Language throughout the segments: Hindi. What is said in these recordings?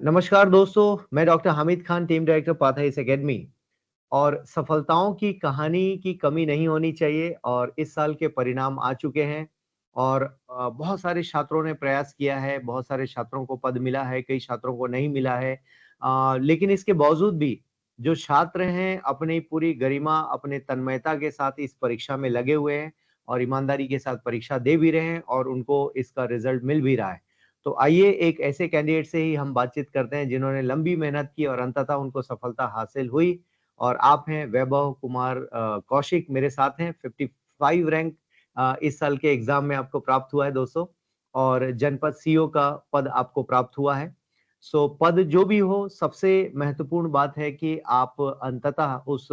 नमस्कार दोस्तों, मैं doctor Hamid Khan, team director पाथाइस एकेडमी। और सफलताओं की कहानी की कमी नहीं होनी चाहिए और इस साल के परिणाम आ चुके हैं और बहुत सारे छात्रों ने प्रयास किया है, बहुत सारे छात्रों को पद मिला है, कई छात्रों को नहीं मिला है। लेकिन इसके बावजूद भी जो छात्र हैं अपनी पूरी गरिमा, अपने तन्मयता के साथ इस परीक्षा में लगे हुए हैं और ईमानदारी के साथ परीक्षा दे भी रहे हैं और उनको इसका रिज़ल्ट मिल भी रहा है। तो आइए एक ऐसे कैंडिडेट से ही हम बातचीत करते हैं जिन्होंने लंबी मेहनत की और अंततः उनको सफलता हासिल हुई। और आप हैं वैभव कुमार कौशिक मेरे साथ हैं। 55 रैंक इस साल के एग्जाम में आपको प्राप्त हुआ है दोस्तों और जनपद सीईओ का पद आपको प्राप्त हुआ है। सो पद जो भी हो, सबसे महत्वपूर्ण बात है कि आप अंततः उस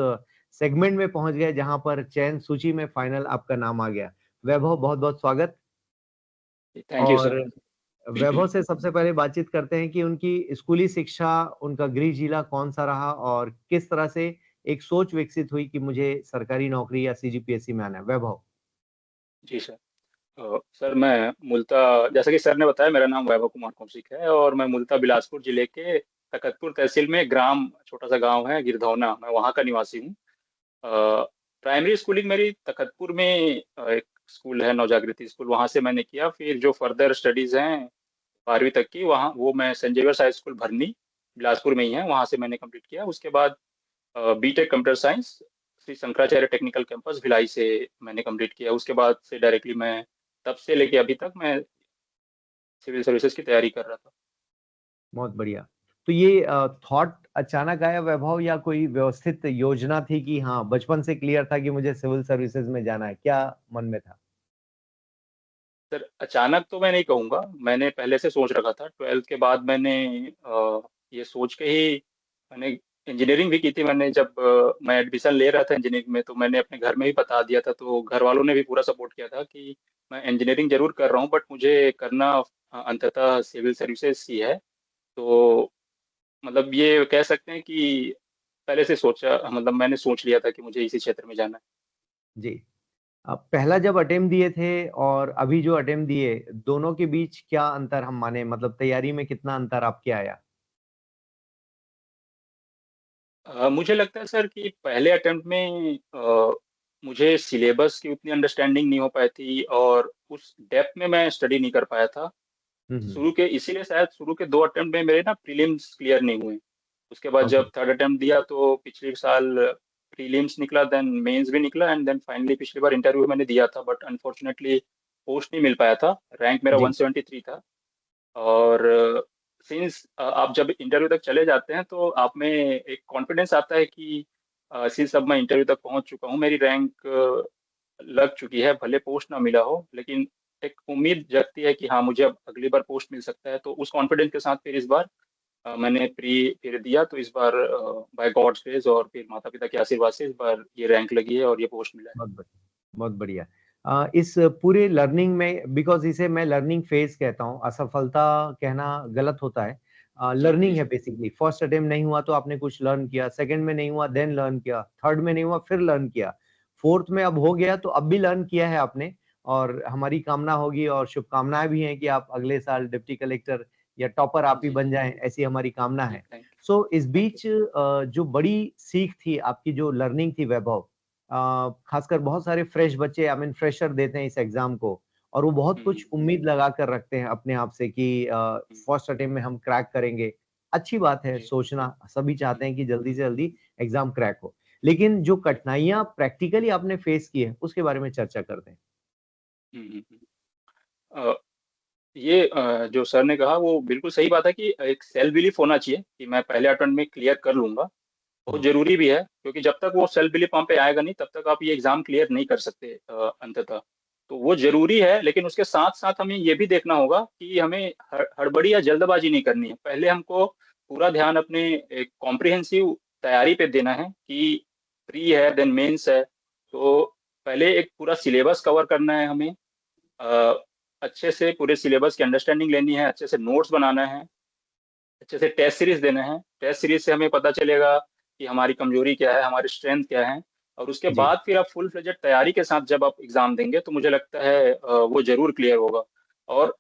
सेगमेंट में पहुंच गए जहां पर चयन सूची में फाइनल आपका नाम आ गया। वैभव, बहुत-बहुत स्वागत। थैंक यू और सर। वैभव से सबसे पहले बातचीत करते हैं कि उनकी स्कूली शिक्षा, उनका गृह जिला कौन-सा रहा और किस तरह से एक सोच विकसित हुई कि मुझे सरकारी नौकरी या सीजीपीएससी में आना है? वैभव। जी सर। सर मैं मूलतः जैसा कि सर ने बताया मेरा नाम वैभव कुमार कौशिक है और मैं मूलतः बिलासपुर जिले के तकतपुर तहसील में ग्राम छोटा सा गांव है गिरधौना, मैं वहाँ का निवासी हूँ। प्राइमरी स्कूलिंग मेरी तखतपुर में एक स्कूल है नवजागृति स्कूल, वहाँ से मैंने किया। फिर जो फर्दर स्टडीज हैं 12वीं तक की वहाँ वो मैं सेंट जेवियर्स हाई स्कूल भरनी बिलासपुर में ही है, वहाँ से मैंने कंप्लीट किया। उसके बाद BTech computer science Shri Shankaracharya technical campus Bhilai से मैंने कंप्लीट किया। उसके बाद से डायरेक्टली मैं तब से लेके अभी तक मैं सिविल सर्विसेज की तैयारी कर रहा था। बहुत बढ़िया। तो ये थॉट अचानक आया वैभव या कोई व्यवस्थित योजना थी कि हाँ, बचपन से क्लियर था कि मुझे सिविल सर्विसेज में जाना है? क्या मन में था? सर अचानक तो मैं नहीं कहूँगा, मैंने पहले से सोच रखा था। 12th के बाद मैंने ये सोच के ही मैंने इंजीनियरिंग भी की थी। मैंने जब मैं एडमिशन ले रहा था इंजीनियरिंग में तो मैंने अपने घर में भी बता दिया था, तो घर वालों ने भी पूरा सपोर्ट किया था कि मैं इंजीनियरिंग जरूर कर रहा हूँ बट मुझे करना अंततः सिविल सर्विसेज ही है। तो मतलब ये कह सकते हैं कि पहले से सोचा, मतलब मैंने सोच लिया था कि मुझे इसी क्षेत्र में जाना है। जी। पहला जब अटेम्प्ट दिए थे और अभी जो अटेम्प्ट दिए, दोनों के बीच क्या अंतर हम माने, मतलब तैयारी में कितना अंतर आपके आया? मुझे लगता है सर कि पहले अटेम्प्ट में मुझे सिलेबस की उतनी अंडरस्टैंडिंग नहीं हो पाई थी और उस डेप्थ में मैं स्टडी नहीं कर पाया था। हुँ, हुँ। शुरू के इसीलिए शायद शुरू के 2 अटेम्प्ट में मेरे ना प्रीलिम्स क्लियर नहीं हुए। उसके बाद ओके। जब थर्ड अटेम्प्ट दिया तो पिछले साल प्रीलिम्स निकला, देन मेंस भी निकला एंड देन फाइनली पिछली बार इंटरव्यू मैंने दिया था बट अनफॉर्चुनेटली पोस्ट नहीं मिल पाया था। रैंक मेरा जी। 173 था। और सिंस आप जब इंटरव्यू तक चले जाते हैं तो आप में एक कॉन्फिडेंस आता है कि सिंस अब मैं इंटरव्यू तक पहुंच चुका हूं, मेरी रैंक लग चुकी है, भले पोस्ट ना मिला हो लेकिन एक उम्मीद जगती है कि हाँ मुझे अब अगली बार पोस्ट मिल सकता है। तो उस कॉन्फिडेंस के साथ फिर इस बार मैंने प्री फिर दिया तो इस बार बाय गॉड्स ग्रेस और फिर माता पिता के आशीर्वाद से इस बार ये रैंक लगी है और ये पोस्ट मिला है। बहुत बढ़िया, बहुत बढ़िया। इस पूरे लर्निंग में, बिकॉज़ इसे मैं लर्निंग फेज़ कहता हूँ, असफलता कहना गलत होता है। जी जी लर्निंग है सर। बेसिकली। फर्स्ट अटेम्प्ट नहीं हुआ तो आपने कुछ लर्न किया, सेकंड में नहीं हुआ देन लर्न किया, थर्ड में नहीं हुआ फिर लर्न किया, फोर्थ में अब हो गया तो अब भी लर्न किया है आपने। और हमारी कामना होगी और शुभकामनाएँ भी हैं कि आप अगले साल डिप्टी कलेक्टर या टॉपर आप ही जी बन जाएँ, ऐसी हमारी कामना जी है। थैंक सो इस यू थैंक यू। बीच जो बड़ी सीख थी, आपकी जो लर्निंग थी वैभव, खासकर बहुत सारे फ्रेश बच्चे, आई मीन फ्रेशर देते हैं इस एग्जाम को और वो बहुत कुछ हम्म, उम्मीद लगा कर रखते हैं अपने आप से कि हम्म, फर्स्ट अटेम्प्ट में हम क्रैक करेंगे। अच्छी बात है जी सोचना, सभी हम्म, चाहते हैं कि जल्दी से जल्दी एग्जाम क्रैक हो। लेकिन जो जी कठिनाइयाँ प्रैक्टिकली आपने फेस की है, उसके बारे में चर्चा करते हैं। हम्म, अ, ये जो सर ने कहा वो बिल्कुल सही बात है कि एक सेल्फ बिलीफ होना चाहिए कि मैं पहले अटेम्प्ट में क्लियर कर लूंगा। बहुत हुँ, जरूरी भी है क्योंकि जब तक वो सेल्फ बिलीफ वहाँ पे आएगा नहीं तब तक आप ये एग्जाम क्लियर नहीं कर सकते अंततः। तो वो जरूरी है लेकिन उसके साथ साथ हमें ये भी देखना होगा कि हमें हड़बड़ी या जल्दबाजी नहीं करनी है। पहले हमको पूरा ध्यान अपने एक कॉम्प्रिहेंसिव तैयारी पे देना है कि प्री है देन मेंस है। तो पहले एक पूरा सिलेबस कवर करना है हमें, अ, अच्छे से पूरे सिलेबस की अंडरस्टैंडिंग लेनी है, अच्छे से नोट्स बनाना है, अच्छे से टेस्ट सीरीज देने हैं। टेस्ट सीरीज से हमें पता चलेगा कि हमारी कमजोरी क्या है, हमारी स्ट्रेंथ क्या है। और उसके जी। बाद फिर आप फुल फ्लेजेड तैयारी के साथ जब आप एग्जाम देंगे तो मुझे लगता है वो जरूर क्लियर होगा। और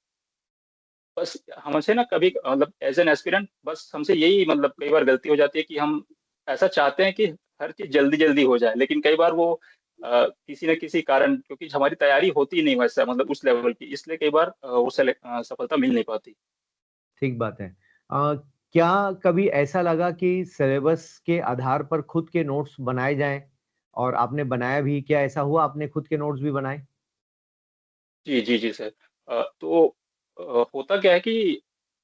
बस हमसे ना कभी मतलब एज एन एस्पिरेंट बस हमसे यही मतलब कई बार गलती हो जाती है कि हम ऐसा चाहते हैं कि हर चीज जल्दी जल्दी हो जाए, लेकिन कई बार वो किसी न किसी कारण, क्योंकि हमारी तैयारी होती नहीं वैसा मतलब उस लेवल की, इसलिए कई बार सफलता मिल नहीं पाती। ठीक बात है। क्या कभी ऐसा लगा कि सिलेबस के आधार पर खुद के नोट्स बनाए जाएँ और आपने बनाया भी, क्या ऐसा हुआ आपने खुद के नोट्स भी बनाए? जी, जी, जी सर। तो होता क्या है कि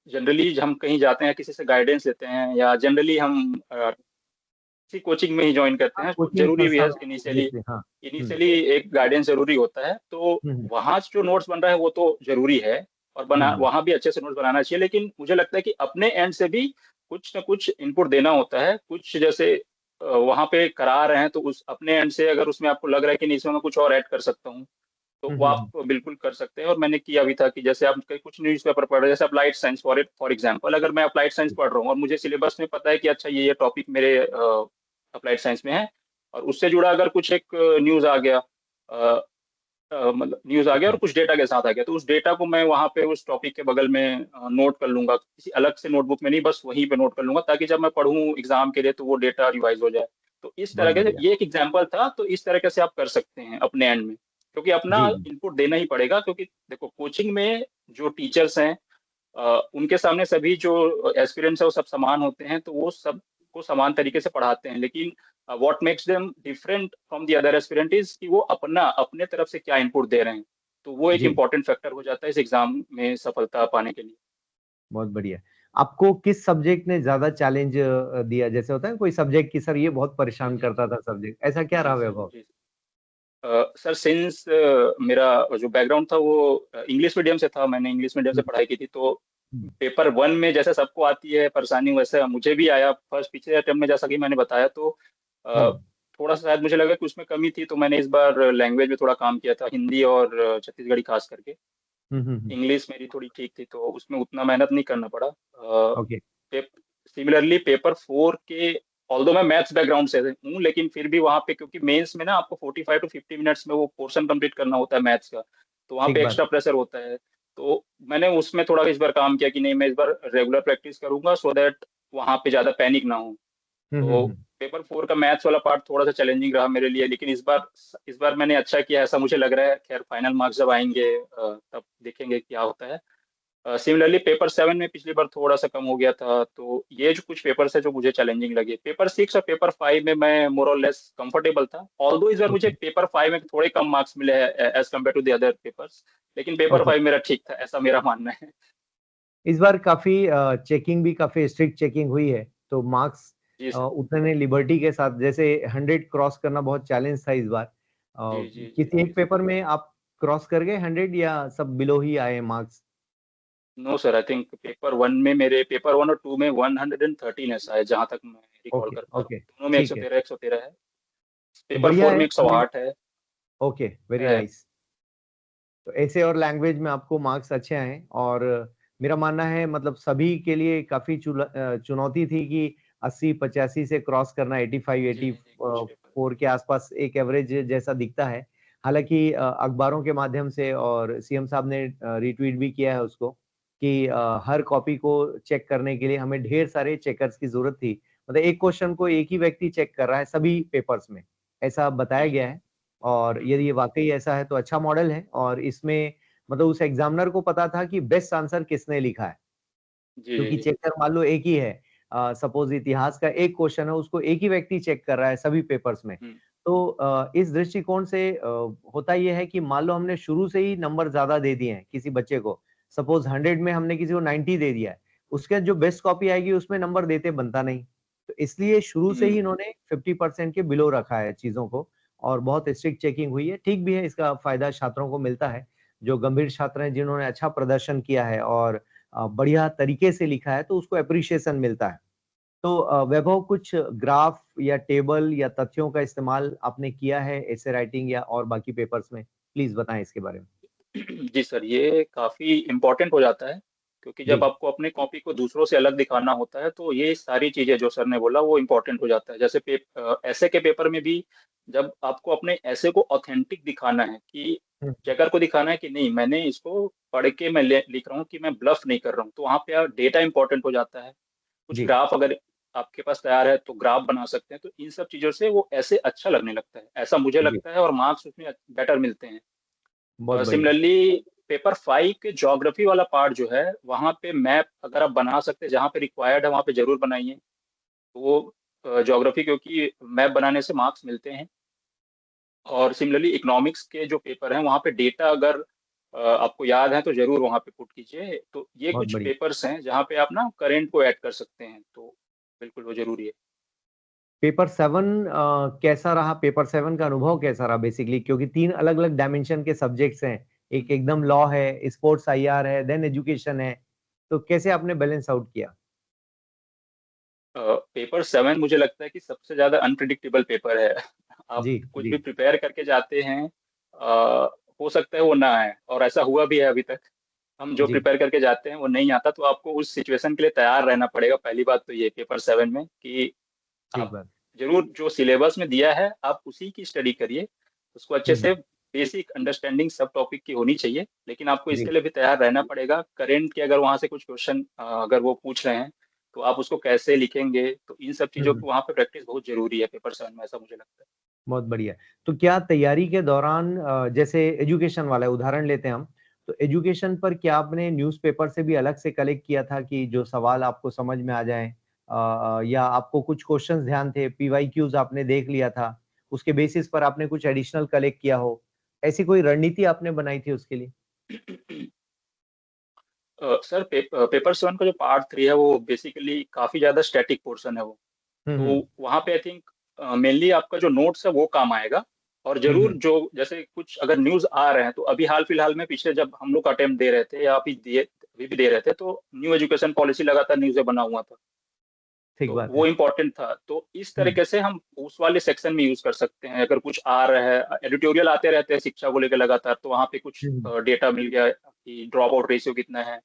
जनरली हम कहीं जाते हैं, किसी से गाइडेंस लेते हैं या जनरली हम किसी कोचिंग में ही जॉइन करते हाँ, हैं, कुछ कोचिंग ज़रूरी भी संस्था है में इनिशियली। ऑब्वियसली हाँ। हुँ। इनिशियली एक गाइडेंस ज़रूरी होता है, तो हुँ, हुँ। वहाँ जो नोट्स बन रहा है वो तो ज़रूरी है और हुँ, बना हुँ। वहाँ भी अच्छे से नोट्स बनाना चाहिए, लेकिन मुझे लगता है कि अपने एंड से भी कुछ न कुछ इनपुट देना होता है। कुछ जैसे वहाँ पे करा रहे हैं तो उस अपने एंड से अगर उसमें आपको लग रहा है कि नहीं इसमें मैं कुछ और ऐड कर सकता हूँ, तो हुँ, वो हुँ, आप हुँ। बिल्कुल कर सकते हैं। और मैंने किया भी था कि जैसे आप कहीं कुछ न्यूज़पेपर पढ़ रहे हैं, जैसे अप्लाइड साइंस फॉर एग्जांपल, अगर मैं अप्लाइड साइंस पढ़ रहा हूँ और मुझे सिलेबस में पता है कि अच्छा ये टॉपिक मेरे अप्लाइड साइंस में है, और उससे जुड़ा अगर कुछ एक न्यूज़ आ गया, अ मतलब न्यूज़ आ गया और कुछ डेटा के साथ आ गया, तो उस डेटा को मैं वहाँ पे उस टॉपिक के बगल में नोट कर लूँगा। किसी अलग से नोटबुक में नहीं, बस वहीं पे नोट कर लूँगा, ताकि जब मैं पढ़ूँ एग्ज़ाम के लिए तो वो डेटा रिवाइज़ हो जाए। तो इस बहुत तरह के, बढ़िया। ये एक एग्ज़ाम्पल था, तो इस तरीके से आप कर सकते हैं अपने एंड में। क्योंकि अपना जी, जी। इनपुट देना ही पड़ेगा, क्योंकि देखो कोचिंग में जो टीचर्स हैं, उनके सामने सभी जो एस्पिरेंट्स हैं वो सब समान होते हैं, तो वो सबको समान तरीके से पढ़ाते हैं। लेकिन what makes them different from the other aspirant is कि वो अपने तरफ से क्या इनपुट दे रहे हैं। तो वो एक जी, इम्पोर्टेंट फैक्टर हो जाता है इस एग्ज़ाम में सफलता पाने के लिए। बहुत बढ़िया। आपको किस सब्जेक्ट ने ज़्यादा चैलेंज दिया? जैसे होता है ना कोई सब्जेक्ट कि सर ये बहुत जी, परेशान जी। करता था सब्जेक्ट, ऐसा क्या रहा जी सर, वैभव? जी। सर सिंस मेरा जो बैकग्राउंड था वो इंग्लिश मीडियम से था, मैंने इंग्लिश मीडियम से हुँ, पढ़ाई की थी, तो हुँ, पेपर 1 में जैसे सबको आती है परेशानी, वैसे मुझे भी आया फर्स्ट पिछले अटेम्प्ट में, जैसा कि मैंने बताया। तो हुँ, अ, थोड़ा-सा शायद मुझे लगा कि उसमें कमी थी, तो मैंने इस बार लैंग्वेज में थोड़ा काम किया था, हिंदी और छत्तीसगढ़ी खास करके। हुँ, हुँ, हुँ। इंग्लिश मेरी थोड़ी ठीक थी, तो उसमें उतना मेहनत नहीं करना पड़ा। ओके, पेप सिमिलरली पेपर 4 के, ऑल्दो मैं मैथ्स बैकग्राउंड से हूँ, लेकिन फिर भी वहाँ पे क्योंकि मेंस में ना आपको 45 टू 50 मिनट्स में वो पोर्शन कंप्लीट करना होता है मैथ्स का, तो वहाँ ठीक पे बात एक्स्ट्रा है। प्रेशर होता है। तो मैंने उसमें थोड़ा इस बार काम किया कि नहीं, मैं इस बार रेगुलर प्रैक्टिस करूँगा सो दैट वहाँ पे ज़्यादा पैनिक ना हो। हुँ, हुँ, तो हुँ। पेपर 4 का मैथ्स वाला पार्ट थोड़ा-सा चैलेंजिंग रहा मेरे लिए, लेकिन इस बार मैंने अच्छा किया, ऐसा मुझे लग रहा है। खैर फाइनल मार्क्स जब आएँगे तब देखेंगे क्या होता है। सिमिलरली पेपर 7 में पिछली बार थोड़ा-सा कम हो गया था, तो ये जो कुछ पेपर्स हैं जो मुझे चैलेंजिंग लगे। पेपर 6 और पेपर 5 में मैं मोर और लेस कंफर्टेबल था। ऑल्दो इस बार मुझे ओके, पेपर 5 में थोड़े कम मार्क्स मिले हैं as compare to the other papers, लेकिन पेपर ओके। 5 मेरा ठीक था, ऐसा मेरा मानना है। इस बार काफ़ी चेकिंग भी काफ़ी स्ट्रिक्ट चेकिंग हुई है, तो मार्क्स जी सर। उतने लिबर्टी के साथ जैसे 100 क्रॉस करना बहुत चैलेंज था इस बार। जी, जी, जी, किसी जी एक सर। पेपर में आप क्रॉस कर गए 100 या सब बिलो ही आए marks? No sir, I think paper 1 में मेरे पेपर 1 और 2 में 113 ऐसा है, जहाँ तक मैं रिकॉल ओके, कर पा रहा हूँ। ओके, दोनों में ठीक है। 113 है। तो पेपर बढ़िया 4 है में 100 108 है। ओके, वेरी है। नाइस। तो ऐसे और लैंग्वेज में आपको मार्क्स अच्छे आए और मेरा मानना है मतलब सभी के लिए काफ़ी चुनौती थी कि 80-85 से क्रॉस करना 85 जी, जी, कुछ पेपर। 84 के आसपास एक एवरेज जैसा दिखता है। हालाँकि अखबारों के माध्यम से और सीएम साहब ने रीट्वीट भी किया है उसको कि हर कॉपी को चेक करने के लिए हमें ढेर सारे चेकर्स की ज़रूरत थी। मतलब एक क्वेश्चन को एक ही व्यक्ति चेक कर रहा है सभी पेपर्स में, ऐसा बताया जी, गया जी। है। और यदि ये वाक़ई ऐसा है तो अच्छा मॉडल है और इसमें मतलब उस एग्ज़ामिनर को पता था कि बेस्ट आंसर किसने लिखा है। जी, जी, क्योंकि जी। चेकर मान लो एक ही है सपोज़ इतिहास का एक क्वेश्चन है उसको एक ही व्यक्ति चेक कर रहा है सभी पेपर्स में। हुँ। तो इस दृष्टिकोण से होता ये है कि मान लो हमने शुरू से ही नंबर ज़्यादा दे दिए हैं किसी बच्चे को, सपोज़ 100 में हमने किसी को 90 दे दिया है, उसके जो बेस्ट कॉपी आएगी उसमें नंबर देते बनता नहीं। तो इसलिए शुरू से ही हुँ। इन्होंने 50% के बिलो रखा है चीज़ों को और बहुत स्ट्रिक्ट चेकिंग हुई है। ठीक भी है इसका फ़ायदा छात्रों को मिलता है, जो गंभीर छात्र हैं जिन्होंने अच्छा प्रदर्शन किया है और बढ़िया तरीके से लिखा है तो उसको एप्रिशिएशन मिलता है। तो वैभव कुछ ग्राफ या टेबल या तथ्यों का इस्तेमाल आपने किया है एसे राइटिंग या और बाकी पेपर्स में? प्लीज़ बताएँ इसके बारे में। जी सर, ये काफ़ी इम्पोर्टेंट हो जाता है, क्योंकि जब जी। आपको अपनी कॉपी को दूसरों से अलग दिखाना होता है, तो ये सारी चीज़ें जो सर ने बोला वो इम्पोर्टेंट हो जाता है। जैसे एसे के पेपर में भी जब आपको अपने एसे को ऑथेंटिक दिखाना है कि हुँ, चेकर को दिखाना है कि नहीं, मैंने इसको पढ़ के मैं लिख रहा हूँ कि मैं ब्लफ नहीं कर रहा हूँ, तो वहाँ पे डेटा इंपॉर्टेंट हो जाता है। कुछ जी, ग्राफ अगर आपके पास तैयार है तो ग्राफ बना सकते हैं, तो इन सब चीजों से वो ऐसे अच्छा लगने लगता है, ऐसा मुझे जी, लगता है, और मार्क्स उसमें बेटर मिलते हैं। बहुत बढ़िया। सिमिलरली पेपर 5 के ज्योग्राफी वाला पार्ट जो है, वहाँ पे मैप अगर आप बना सकते हैं, जहाँ पे रिक्वायर्ड है वहाँ पे जरूर बनाइए। तो वो ज्योग्राफी, क्योंकि मैप बनाने से मार्क्स मिलते हैं। और सिमिलरली इकोनॉमिक्स के जो पेपर हैं वहाँ पे डेटा अगर आपको याद है तो जरूर वहाँ पे पुट कीजिए। तो ये बहुत कुछ बढ़िया। पेपर्स हैं जहाँ पे आप ना करेंट को ऐड कर सकते हैं, तो बिल्कुल वो जरूरी है। पेपर 7 कैसा रहा? पेपर 7 का अनुभव कैसा रहा बेसिकली, क्योंकि 3 अलग-अलग डायमेंशन के सब्जेक्ट्स हैं। एक एकदम लॉ है, स्पोर्ट्स आईआर है, देन एजुकेशन है। तो कैसे आपने बैलेंस आउट किया? पेपर 7 मुझे लगता है कि सबसे ज्यादा अनप्रिडिक्टेबल पेपर है। आप जी, कुछ जी, भी प्रिपेयर करके जाते हैं, हो सकता है वो ना आए, और ऐसा हुआ भी है अभी तक। हम जो जी, प्रिपेयर करके जाते हैं वो नहीं आता, तो आपको उस सिचुएशन के लिए तैयार रहना पड़ेगा। पहली बात तो ये पेपर 7 में कि ठीक आप बात। जरूर जो सिलेबस में दिया है आप उसी की स्टडी करिए, उसको अच्छे हुँ, से। हुँ। बेसिक अंडरस्टैंडिंग सब टॉपिक की होनी चाहिए, लेकिन आपको जी, इसके लिए भी तैयार रहना पड़ेगा। करेंट के अगर वहां से कुछ क्वेश्चन अगर वो पूछ रहे हैं, तो आप उसको कैसे लिखेंगे, तो इन सब हुँ, चीजों हुँ। की वहां पे प्रैक्टिस बहुत जरूरी है पेपर 7 में, ऐसा मुझे लगता है। बहुत बढ़िया। तो क्या तैयारी के दौरान जैसे एजुकेशन वाला उदाहरण लेते हैं हम, तो एजुकेशन पर क्या आपने न्यूज़पेपर से भी अलग से कलेक्ट किया था कि जो सवाल आपको समझ में आ जाएँ? या आपको कुछ क्वेश्चंस ध्यान थे, पीवाईक्यूज़ आपने देख लिया था, उसके बेसिस पर आपने कुछ एडिशनल कलेक्ट किया हो? ऐसी कोई रणनीति आपने बनाई थी उसके लिए? सर पेपर 7 का जो पार्ट 3 है वो बेसिकली काफी ज्यादा स्टैटिक पोर्शन है वो। हुँ, तो हुँ। वहाँ पे आई थिंक मेनली आपका जो नोट्स है वो काम आएगा। और हुँ, जरूर हुँ। जो जैसे कुछ अगर न्यूज आ रहे हैं, तो अभी हाल फिलहाल में पिछले जब हम लोग अटेम्प्ट दे रहे थे, या अभी भी दे रहे थे, तो न्यू एजुकेशन पॉलिसी लगातार न्यूज़ में बना हुआ था। ठीक तो बात वो है। इम्पोर्टेंट था, तो इस हुँ, तरीके से हम उस वाले सेक्शन में यूज कर सकते हैं। अगर कुछ आ रहा है, एडिटोरियल आते रहते हैं शिक्षा को लेकर लगातार, तो वहाँ पे कुछ हुँ, हुँ। डेटा मिल गया कि ड्रॉप आउट रेशियो कितना है,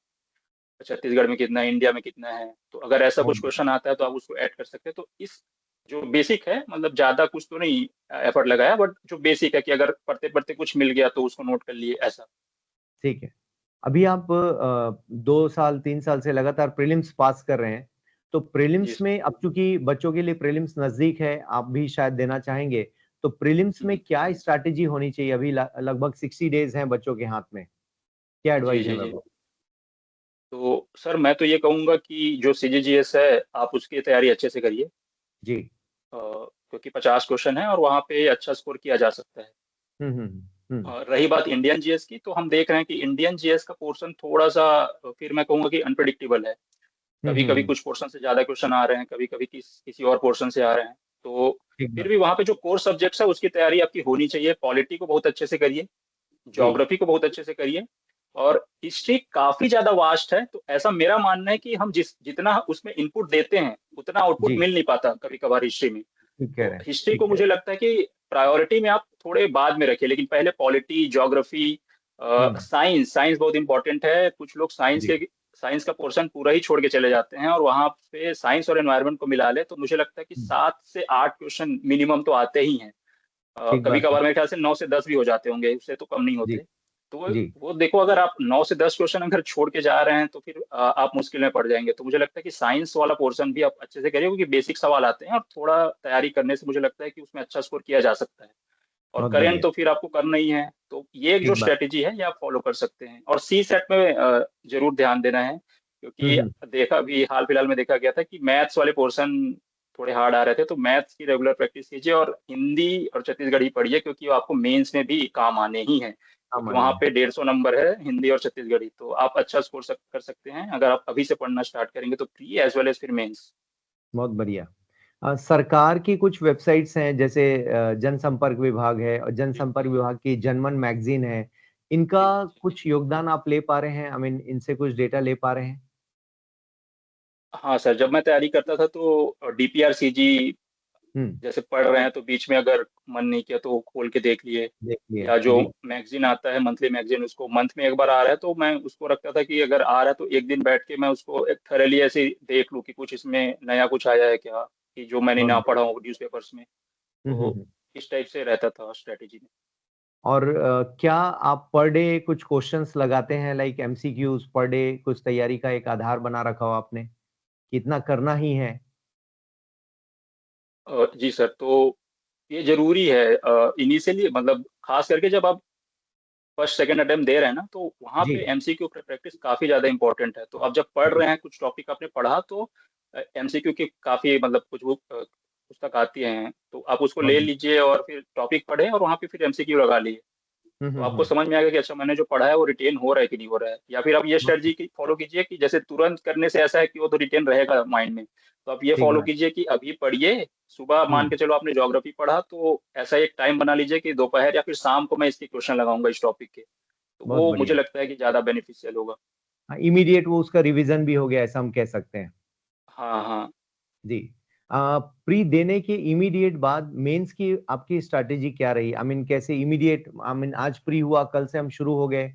छत्तीसगढ़ में कितना है, इंडिया में कितना है। तो अगर ऐसा बहुत कुछ बढ़िया। क्वेश्चन आता है तो आप उसको ऐड कर सकते हैं। तो इस जो बेसिक है, मतलब ज्यादा कुछ तो नहीं एफर्ट लगाया, बट जो बेसिक है कि अगर पढ़ते पढ़ते कुछ मिल गया तो उसको नोट कर लिए, ऐसा। ठीक है। अभी आप 2 साल, 3 साल से लगातार प्रीलिम्स पास कर रहे हैं। तो जी प्रीलिम्स सर। में अब चूँकि बच्चों के लिए प्रीलिम्स नज़दीक है, आप भी शायद देना चाहेंगे। तो प्रीलिम्स में हम्म, क्या स्ट्रैटेजी होनी चाहिए? अभी लगभग 60 डेज़ हैं बच्चों के हाथ में। क्या जी एडवाइस है जी जी। वैभव? तो सर मैं तो ये कहूंगा कि जो सीजीजीएस है, आप उसकी तैयारी अच्छे से करिए। जी। क्योंकि 50 क्वेश्चन है और वहाँ पे अच्छा स्कोर किया जा सकता है। हुँ, हुँ, हुँ। हुँ, रही बात इंडियन जीएस की, तो हम देख रहे हैं कि इंडियन जीएस का पोर्शन थोड़ा सा फिर मैं कहूंगा कि अनप्रडिक्टेबल है। हुँ, कभी हुँ, कभी हुँ। कुछ पोर्शन से ज्यादा क्वेश्चन आ रहे हैं, कभी कभी किसी और पोर्शन से आ रहे हैं। तो ठीक फिर बात। भी वहाँ पे जो कोर सब्जेक्ट्स है उसकी तैयारी आपकी होनी चाहिए। पॉलिटी को बहुत अच्छे से करिए, जी। ज्योग्राफी को बहुत अच्छे से करिए, और हिस्ट्री काफी ज्यादा वास्ट है। तो ऐसा मेरा मानना है कि हम जितना उसमें इनपुट देते हैं उतना आउटपुट जी, मिल नहीं पाता कभी कभार हिस्ट्री में। ठीक कह तो रहे हैं, हिस्ट्री ठीक को कह रहे मुझे लगता है कि प्रायोरिटी में आप थोड़े बाद में रखिए, लेकिन पहले पॉलिटी, ज्योग्राफी, हैं। हुँ, साइंस साइंस बहुत इंपॉर्टेंट है। कुछ लोग जी, साइंस का पोर्शन पूरा ही छोड़ के चले जाते हैं, और वहां पे साइंस और एनवायरनमेंट को मिला ले, तो मुझे लगता है कि हुँ। 7 से 8 क्वेश्चन मिनिमम तो आते ही हैं। ठीक कभी बात है। कभार मेरे ख्याल से 9 से 10 भी हो जाते होंगे, उससे तो कम नहीं जी, होते। तो जी। वो देखो, अगर आप 9 से 10 क्वेश्चन अगर छोड़ के जा रहे हैं, तो फिर आप मुश्किल में पड़ जाएंगे। तो मुझे लगता है कि साइंस वाला पोर्शन भी आप अच्छे से करिए, क्योंकि बेसिक सवाल आते हैं, और थोड़ा तैयारी करने से मुझे लगता है कि उसमें अच्छा स्कोर किया जा सकता है। और बहुत करेंट बढ़िया। तो फिर आपको करना ही है। तो ये एक जो ठीक बात। स्ट्रेटेजी है ये आप फॉलो कर सकते हैं। और सी सेट में जरूर ध्यान देना है, हुँ, क्योंकि हुँ। देखा भी हाल फिलहाल में देखा गया था कि मैथ्स वाले पोर्शन थोड़े हार्ड आ रहे थे। तो मैथ्स की रेगुलर प्रैक्टिस कीजिए, और हिंदी और छत्तीसगढ़ी पढ़िए, क्योंकि वो आपको मेंस में भी काम आने ही है। क्योंकि सामान्य वहाँ है। पे 150 नंबर है हिंदी और छत्तीसगढ़ी, तो आप अच्छा स्कोर कर सकते हैं अगर आप अभी से पढ़ना स्टार्ट करेंगे, तो प्री एज वेल एज फिर मेंस। बहुत बढ़िया। सरकार की कुछ वेबसाइट्स हैं जैसे जनसंपर्क विभाग है और जी जनसंपर्क जी विभाग की जनमन मैगज़ीन है। इनका जी। कुछ योगदान आप ले पा रहे हैं? आई मीन इनसे कुछ डेटा ले पा रहे हैं? हाँ सर, जब मैं तैयारी करता था तो डीपीआर सीजी हुँ, जैसे पढ़ रहे हैं, तो बीच में अगर मन नहीं किया तो वो खोल के देख लिए। देख लिया। या जो जी, मैगजीन आता है, मंथली मैगजीन, उसको मंथ में एक बार आ रहा है, तो मैं उसको रखता था कि अगर आ रहा है तो एक दिन बैठ के मैं उसको एक थरली ऐसे ही देख लूँ कि कुछ इसमें नया कुछ आया है क्या, कि जो मैंने बहुत ना बढ़िया। पढ़ा हो न्यूज़पेपर्स में। हुँ, हुँ, तो हुँ। इस टाइप से रहता था स्ट्रेटेजी में। और क्या आप पर डे कुछ क्वेश्चंस लगाते हैं लाइक एमसीक्यूज पर डे कुछ तैयारी का एक आधार बना रखा हो आपने कि इतना करना ही है? जी सर, तो ये जरूरी है इनिशियली, मतलब खास करके जब आप फर्स्ट सेकंड अटेम्प्ट दे रहे हैं ना, तो वहाँ जी। पे एमसीक्यू प्रैक्टिस काफी ज्यादा इंपॉर्टेंट है। तो आप जब पढ़ रहे हैं, कुछ टॉपिक आपने पढ़ा, तो एमसीक्यू की काफी, मतलब कुछ बुक पुस्तक आती हैं, तो आप उसको बहुत ले बढ़िया। लीजिए और फिर टॉपिक पढ़े और वहाँ पे फिर एमसीक्यू लगा लिए। तो आपको हम्म। समझ में आएगा कि अच्छा, मैंने जो पढ़ा है वो रिटेन हो रहा है कि नहीं हो रहा है। या फिर आप ये बहुत स्ट्रेटजी की फॉलो कीजिए कि जैसे तुरंत करने से ऐसा है कि वो तो रिटेन रहेगा माइंड में। तो आप ये ठीक फॉलो बात। कीजिए कि अभी पढ़िए। सुबह मान हम्म। के चलो आपने ज्योग्राफी पढ़ा, तो ऐसा एक टाइम बना लीजिए कि दोपहर या फिर शाम को मैं इसके क्वेश्चन लगाऊंगा इस टॉपिक के। तो बहुत वो मुझे बढ़िया। लगता है कि ज्यादा बेनिफिशियल होगा। हाँ, इमीडिएट वो उसका रिवीजन भी हो गया ऐसा हम कह सकते हैं। हाँ हाँ। जी। प्री देने के इमीडिएट बाद मेंस की आपकी स्ट्रैटेजी क्या रही? आई मीन कैसे इमीडिएट, आई मीन आज प्री हुआ कल से हम शुरू हो गए,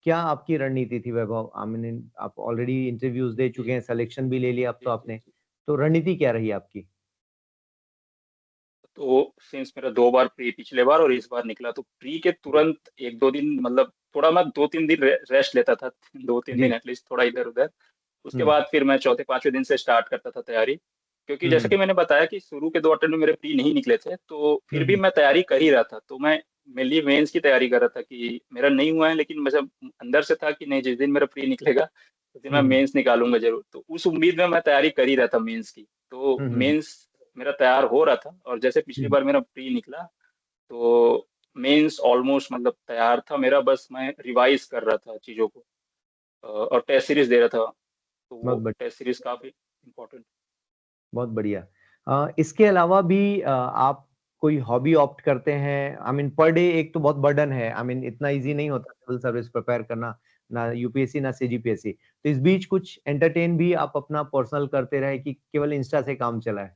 क्या आपकी रणनीति थी वैभव? आई मीन आप ऑलरेडी इंटरव्यूज दे जी चुके हैं, सिलेक्शन भी ले लिया अब तो जी जी आपने, जी। तो रणनीति क्या रही आपकी? तो सिंस मेरा 2 बार प्री, पिछले बार और इस बार निकला, तो प्री के जी। तुरंत 1-2 दिन, मतलब थोड़ा मैं 2-3 दिन रेस्ट लेता था। 2-3 दिन जी। एटलीस्ट थोड़ा इधर उधर। उसके हम्म बाद फिर मैं चौथे पांचवें दिन से स्टार्ट करता था तैयारी। क्योंकि जैसे हम्म कि मैंने बताया कि शुरू के 2 अटेम्प्ट में मेरे प्री नहीं निकले थे, तो फिर भी हम्म मैं तैयारी कर ही रहा था। तो मैं मेनली मेंस की तैयारी कर रहा था कि मेरा नहीं हुआ है, लेकिन मुझे अंदर से था कि नहीं, जिस दिन मेरा प्री निकलेगा उस दिन मैं हम्म मेंस निकालूंगा जरूर। तो उस उम्मीद में मैं तैयारी कर ही रहा था मेंस की। तो हम्म मेंस मेरा तैयार हो रहा था, और जैसे पिछली हम्म। बार मेरा प्री निकला, तो मेंस ऑलमोस्ट मतलब तैयार था मेरा, बस मैं रिवाइज कर रहा था चीजों को। और टेस्ट सीरीज दे रहा था। तो बहुत वो बढ़िया। टेस्ट सीरीज काफी इम्पोर्टेंट। बहुत बढ़िया। इसके अलावा भी आप कोई हॉबी ऑप्ट करते हैं? आई मीन पर डे एक तो बहुत बर्डन है, आई मीन इतना इजी नहीं होता सिविल सर्विस प्रिपेयर करना, ना यूपीएससी ना सीजीपीएससी, तो इस बीच कुछ एंटरटेन भी आप अपना पर्सनल करते रहे कि केवल इंस्टा से काम चला है?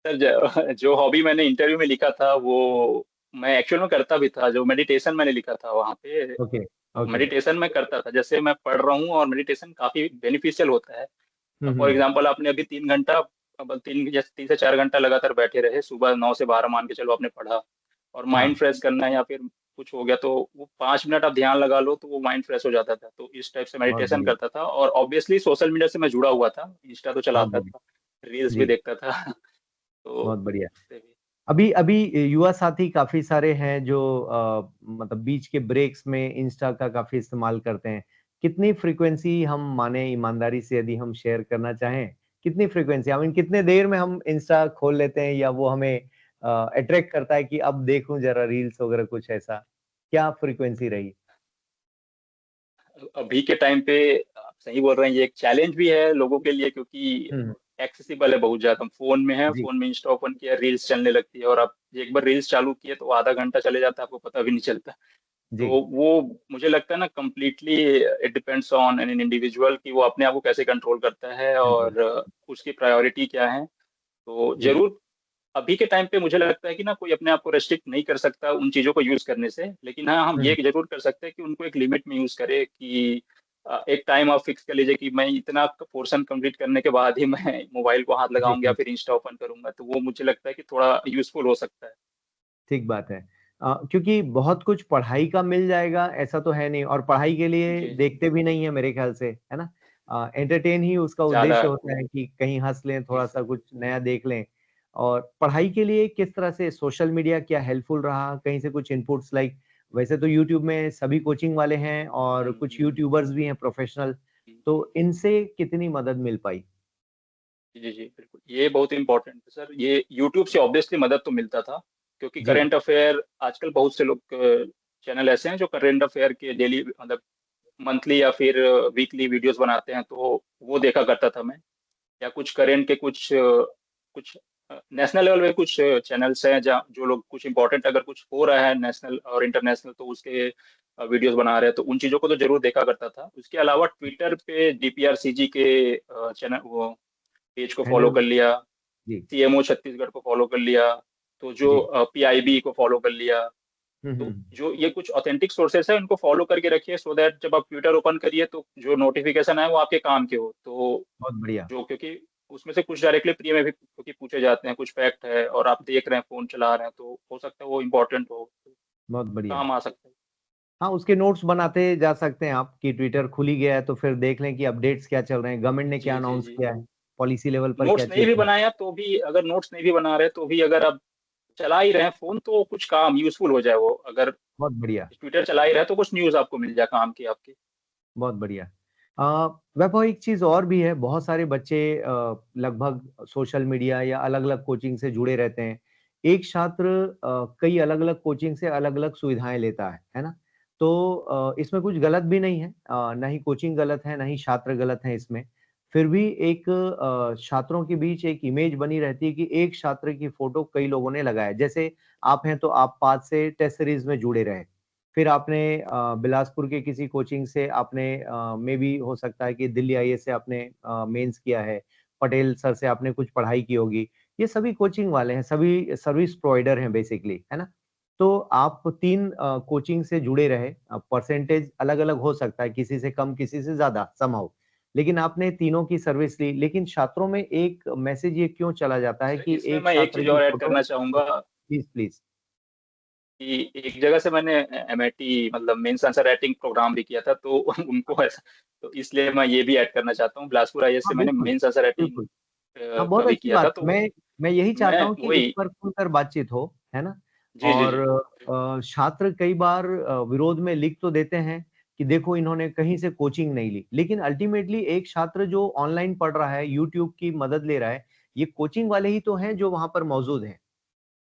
सर, जो हॉबी मैंने इंटरव्यू में लिखा था, वो मैं एक्चुअल में करता भी था। जो मेडिटेशन मैंने लिखा था वहाँ पे, ओके। ओके। मेडिटेशन मैं करता था। जैसे मैं पढ़ रहा हूँ, और मेडिटेशन काफी बेनिफिशियल होता है। For hmm. एग्जाम्पल, आपने अभी 3 घंटा, अब 3 से 4 घंटा लगातार बैठे रहे, सुबह 9 से 12 मान के चलो आपने पढ़ा, और माइंड हाँ। फ्रेश करना है या फिर कुछ हो गया, तो वो 5 मिनट आप ध्यान लगा लो तो वो माइंड फ्रेश हो जाता था। तो इस टाइप से बहुत मेडिटेशन बढ़िया। करता था। और ऑब्वियसली सोशल मीडिया से मैं जुड़ा हुआ था, इंस्टा तो बहुत चलाता बढ़िया। था, रील्स भी जी। देखता था। तो बहुत बढ़िया। उससे भी। अभी अभी युवा साथी काफी सारे हैं जो मतलब बीच के ब्रेक्स में इंस्टा का काफी इस्तेमाल करते हैं। कितनी फ्रीक्वेंसी हम माने ईमानदारी से यदि हम शेयर करना चाहें, कितनी फ्रीक्वेंसी, आई मीन कितने देर में हम इंस्टा खोल लेते हैं या वो हमें अट्रैक्ट करता है कि अब देखूं जरा रील्स वगैरह कुछ ऐसा, क्या फ्रीक्वेंसी रही? अभी के टाइम पे आप सही बोल रहे हैं, ये एक चैलेंज भी है लोगों के लिए, क्योंकि हम्म। एक्सेसिबल है बहुत ज्यादा। फोन में है, जी। फोन में इंस्टा ओपन किया, रील्स चलने लगती है, और आप एक बार रील्स चालू किए तो आधा घंटा चले जाता है, आपको पता भी नहीं चलता। जी। तो वो, मुझे लगता है ना, completely it depends on an individual कि वो अपने आप को कैसे कंट्रोल करता है, कंट्रोल। और उसकी प्रायोरिटी क्या है। तो जी। जरूर अभी के टाइम पे मुझे लगता है कि ना, कोई अपने आप को रेस्ट्रिक्ट नहीं कर सकता उन चीजों को यूज करने से। लेकिन हाँ, हम ये हम्म। जरूर कर सकते हैं कि उनको एक लिमिट में यूज करें, कि एक टाइम आप फिक्स कर लीजिए कि मैं इतना पोर्शन कंप्लीट करने के बाद ही मैं मोबाइल को हाथ जी। लगाऊंगा या फिर इंस्टा ओपन करूंगा। तो वो मुझे लगता है कि थोड़ा यूजफुल हो सकता है। ठीक बात है। क्योंकि बहुत कुछ पढ़ाई का मिल जाएगा ऐसा तो है नहीं, और पढ़ाई के लिए जी जी। देखते भी नहीं है मेरे ख्याल से, है ना? एंटरटेन ही उसका ज्यादा। उद्देश्य होता है कि कहीं हंस लें, जी थोड़ा सा सर। कुछ नया देख लें। और पढ़ाई के लिए किस तरह से सोशल मीडिया क्या हेल्पफुल रहा? कहीं से कुछ इनपुट्स लाइक, वैसे तो यूट्यूब में सभी कोचिंग वाले हैं और कुछ हम्म। यूट्यूबर्स भी हैं प्रोफेशनल, तो इनसे कितनी मदद मिल पाई? जी जी, बिल्कुल, ये बहुत इंपॉर्टेंट है सर। ये यूट्यूब से ऑब्वियसली मदद तो मिलता था, क्योंकि जी। करंट अफेयर आजकल बहुत से लोग, चैनल ऐसे हैं जो करंट अफेयर के डेली, मतलब मंथली या फिर वीकली वीडियोस बनाते हैं, तो वो देखा करता था मैं। या कुछ करंट के कुछ नेशनल लेवल पे कुछ चैनल्स हैं जहाँ जो लोग कुछ इंपॉर्टेंट, अगर कुछ हो रहा है नेशनल और इंटरनेशनल, तो उसके वीडियोस बना रहे हैं, तो उन चीज़ों को तो जरूर देखा करता था। उसके अलावा ट्विटर पे डीपीआरसीजी के चैनल, वो पेज को फॉलो हैंडल। कर लिया। जी। सीएमओ छत्तीसगढ़ को फॉलो कर लिया। तो जो जी। पीआईबी को फॉलो कर लिया। तो हम्म। जो ये कुछ ऑथेंटिक सोर्सेस है, उनको फॉलो करके रखिए, सो दैट जब आप ट्विटर ओपन करिए तो जो नोटिफिकेशन है वो आपके काम के हो। तो बहुत बढ़िया। जो, क्योंकि उसमें से कुछ डायरेक्टली प्री में भी क्योंकि पूछे जाते हैं, कुछ फैक्ट है और आप देख रहे हैं, फ़ोन चला रहे हैं, तो हो सकता है वो इम्पोर्टेंट हो, तो बहुत बढ़िया। काम आ सकता है। हाँ, उसके नोट्स बनाते जा सकते हैं आप कि ट्विटर खुल ही गया है तो फिर देख लें कि अपडेट्स क्या चल रहे हैं, गवर्नमेंट ने क्या जी, जी, अनाउंस जी। किया है, पॉलिसी लेवल पर क्या नोट्स नहीं भी चीज़ें हैं। बनाया तो भी, अगर नोट्स नहीं भी बना रहे तो भी अगर आप चला ही रहे हैं फ़ोन, तो कुछ काम यूज़फुल हो जाए वो। अगर बहुत बढ़िया। ट्विटर चला ही रहे तो कुछ न्यूज़ आपको मिल जाए काम की आपकी। बहुत बढ़िया। वैभव एक चीज़ और भी है, बहुत सारे बच्चे लगभग सोशल मीडिया या अलग-अलग कोचिंग से जुड़े रहते हैं। एक छात्र कई अलग-अलग कोचिंग से अलग-अलग सुविधाएँ लेता है ना? तो इसमें कुछ गलत भी नहीं है, ना ही कोचिंग गलत है, ना ही छात्र गलत हैं इसमें। फिर भी एक छात्रों के बीच एक इमेज बनी रहती है कि एक छात्र की फ़ोटो कई लोगों ने लगाया है। जैसे आप हैं तो आप पाथ से टेस्ट सीरीज़ में जुड़े रहे। फिर आपने बिलासपुर के किसी कोचिंग से आपने मेबी हो सकता है कि दिल्ली आईएएस से आपने मेंस किया है, पटेल सर से आपने कुछ पढ़ाई की होगी। ये सभी कोचिंग वाले हैं, सभी सर्विस प्रोवाइडर हैं बेसिकली, है ना? तो आप 3 कोचिंग से जुड़े रहे, परसेंटेज अलग-अलग हो सकता है, किसी से कम, किसी से ज़्यादा समहाउ। लेकिन आपने तीनों की सर्विस ली, लेकिन छात्रों में एक मैसेज ये क्यों चला जाता है सर, कि इसमें एक मैं एक छात्र चीज़ की और ऐड फ़ोटो। करना चाहूँगा प्लीज़, प्लीज़। कि एक जगह से मैंने एमआईटी मतलब मेंस आंसर राइटिंग प्रोग्राम भी किया था, तो उनको ऐसा, तो इसलिए मैं ये भी ऐड करना चाहता हूँ। बिलासपुर आईएएस से हाँ, मैंने बिल्कुल, मेंस आंसर राइटिंग बिल्कुल। हाँ, का बहुत भी अच्छी किया था, बात। तो मैं यही चाहता मैं हूँ कि इस वही। पर खुलकर बातचीत हो, है ना? जी, जी, और जी। छात्र कई बार विरोध में लिख तो देते हैं कि देखो इन्होंने कहीं से कोचिंग नहीं ली, लेकिन अल्टीमेटली एक छात्र जो ऑनलाइन पढ़ रहा है, यूट्यूब की मदद ले रहा है, ये कोचिंग वाले ही तो हैं जो वहाँ पर मौजूद हैं।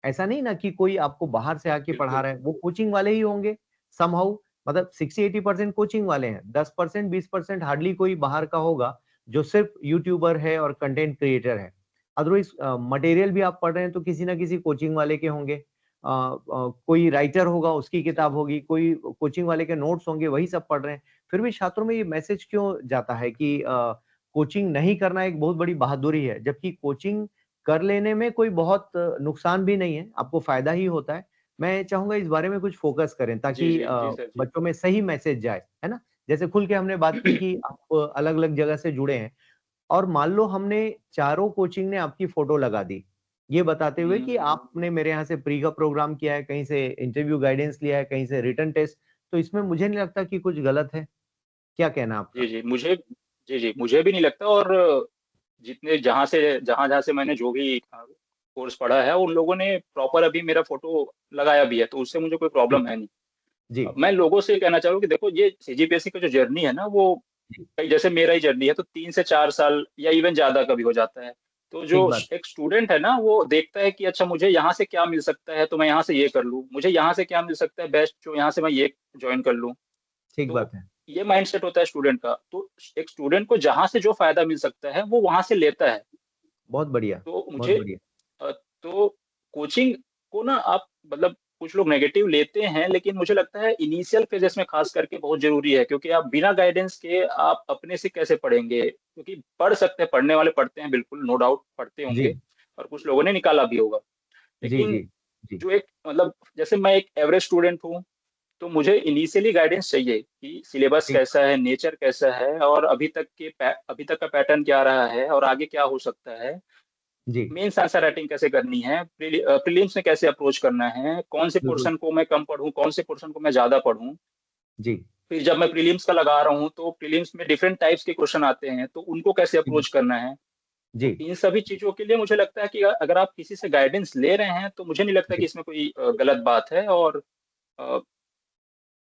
ऐसा नहीं ना कि कोई आपको बाहर से आके पढ़ा बिल्कुल। रहा है, वो कोचिंग वाले ही होंगे समहाउ। मतलब 60-80% कोचिंग वाले हैं, 10% 20% हार्डली कोई बाहर का होगा, जो सिर्फ यूट्यूबर है और कंटेंट क्रिएटर है। अदरवाइज़ मटेरियल भी आप पढ़ रहे हैं तो किसी न किसी कोचिंग वाले के होंगे। कोई राइटर होगा उसकी सही किताब बात। होगी, कोई कोचिंग वाले के नोट्स होंगे, वही सब पढ़ रहे हैं। फिर भी छात्रों में ये मैसेज क्यों जाता है कि कोचिंग नहीं करना एक बहुत बड़ी बहादुरी है, जबकि कोचिंग कर लेने में कोई बहुत नुकसान भी नहीं है, आपको फ़ायदा ही होता है। मैं चाहूँगा इस बारे में कुछ फ़ोकस करें जी, ताकि जी, जी सर, जी। बच्चों में सही मैसेज जाए, है ना? जैसे खुल के हमने बात की कि आप अलग-अलग जगह से जुड़े हैं और मान लो हमने चारों कोचिंग ने आपकी फ़ोटो लगा दी, ये बताते हुए कि हुँ। आपने मेरे यहाँ से प्री का प्रोग्राम किया है, कहीं से इंटरव्यू गाइडेंस लिया है, कहीं से रिटन टेस्ट, तो इसमें मुझे नहीं लगता कि कुछ गलत है। क्या कहना है जी, आपका? जी, मुझे भी नहीं लगता। और जितने जहाँ-जहाँ से मैंने जो भी कोर्स पढ़ा है, उन लोगों ने प्रॉपर अभी मेरा फ़ोटो लगाया भी है, तो उससे मुझे कोई जी, प्रॉब्लम है नहीं। जी, मैं लोगों से ये कहना चाहूँगा कि देखो, ये सीजीपीएससी का जो जर्नी है ना, वो जी, कई, जैसे मेरा ही जर्नी है, तो 3 से 4 साल या इवन ज़्यादा कभी हो जाता है। तो ठीक जो बात। एक स्टूडेंट है ना, वो देखता है कि अच्छा मुझे यहाँ से क्या मिल सकता है, तो मैं यहाँ से ये कर लूँ। मुझे यहाँ से क्या मिल सकता है बेस्ट, जो यहाँ से मैं ये जॉइन कर लूँ। ठीक तो बात है। ये माइंडसेट होता है स्टूडेंट का। तो एक स्टूडेंट को जहाँ से जो फ़ायदा मिल सकता है, वो वहाँ से लेता है। बहुत बढ़िया, तो बहुत मुझे बढ़िया। तो कोचिंग को ना आप मतलब, कुछ लोग नेगेटिव लेते हैं, लेकिन मुझे लगता है इनिशियल फेजेस में खास करके बहुत ज़रूरी है, क्योंकि आप बिना गाइडेंस के आप अपने से कैसे पढ़ेंगे? क्योंकि पढ़ सकते हैं, पढ़ने वाले पढ़ते हैं बिल्कुल, नो डाउट पढ़ते जी। होंगे और कुछ लोगों ने निकाला भी होगा। जी, लेकिन जी, जी, जो एक मतलब, जैसे मैं एक एवरेज स्टूडेंट हूँ, तो मुझे इनिशियली गाइडेंस चाहिए कि सिलेबस ठीक कैसा है, नेचर कैसा है और अभी तक का पैटर्न क्या रहा है और आगे क्या हो सकता है। जी, मेंस आंसर राइटिंग कैसे करनी है, प्रीलिम्स में कैसे अप्रोच करना है, कौन से बिल्कुल, पोर्शन को मैं कम पढ़ूँ, कौन से पोर्शन को मैं ज़्यादा पढ़ूँ। जी, फिर जब मैं प्रीलिम्स का लगा रहा हूँ, तो प्रीलिम्स में डिफरेंट टाइप्स के क्वेश्चन आते हैं, तो उनको कैसे ठीक, अप्रोच करना है। जी, तो इन सभी चीज़ों के लिए मुझे लगता है कि अगर आप किसी से गाइडेंस ले रहे हैं, तो मुझे नहीं लगता कि जी। इसमें कोई गलत बात है। और अ,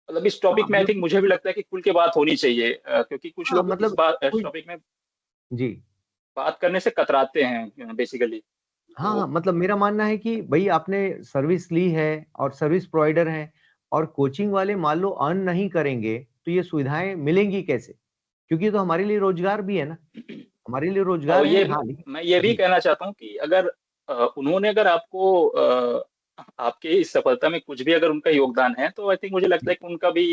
मतलब इस हाँ, टॉपिक में आई थिंक मतलब मुझे भी लगता है कि खुल के बात होनी चाहिए, क्योंकि कुछ हाँ, लोग मतलब इस कोई टॉपिक में जी। बात करने से कतराते हैं बेसिकली। हाँ, हाँ, तो मतलब मेरा मानना है कि भई आपने सर्विस ली है और सर्विस प्रोवाइडर हैं और कोचिंग वाले मान लो अर्न नहीं करेंगे, तो ये सुविधाएँ मिलेंगी कैसे? क्योंकि ये तो हमारे लिए रोज़गार भी है ना, हमारे लिए और रोज़गार है। ये हाँ, लेकिन मैं ये भी जी, कहना चाहता हूँ कि अगर उन्होंने अगर आपको आपके इस सफलता में कुछ भी अगर उनका योगदान है, तो आई थिंक मुझे लगता जी। है कि उनका भी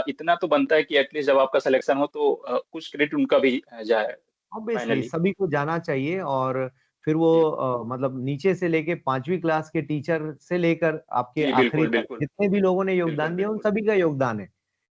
इतना तो बनता है कि एटलीस्ट जब आपका सिलेक्शन हो, तो कुछ क्रेडिट उनका भी जाए ऑब्वियसली फाइनली। सभी को जाना चाहिए और फिर वो जी, मतलब नीचे से लेके 5वीं क्लास के टीचर से लेकर आपके जी, आखिरी बिल्कुल, तक बिल्कुल, जितने भी लोगों ने बिल्कुल, योगदान दिया उन बिल्कुल, सभी का योगदान है।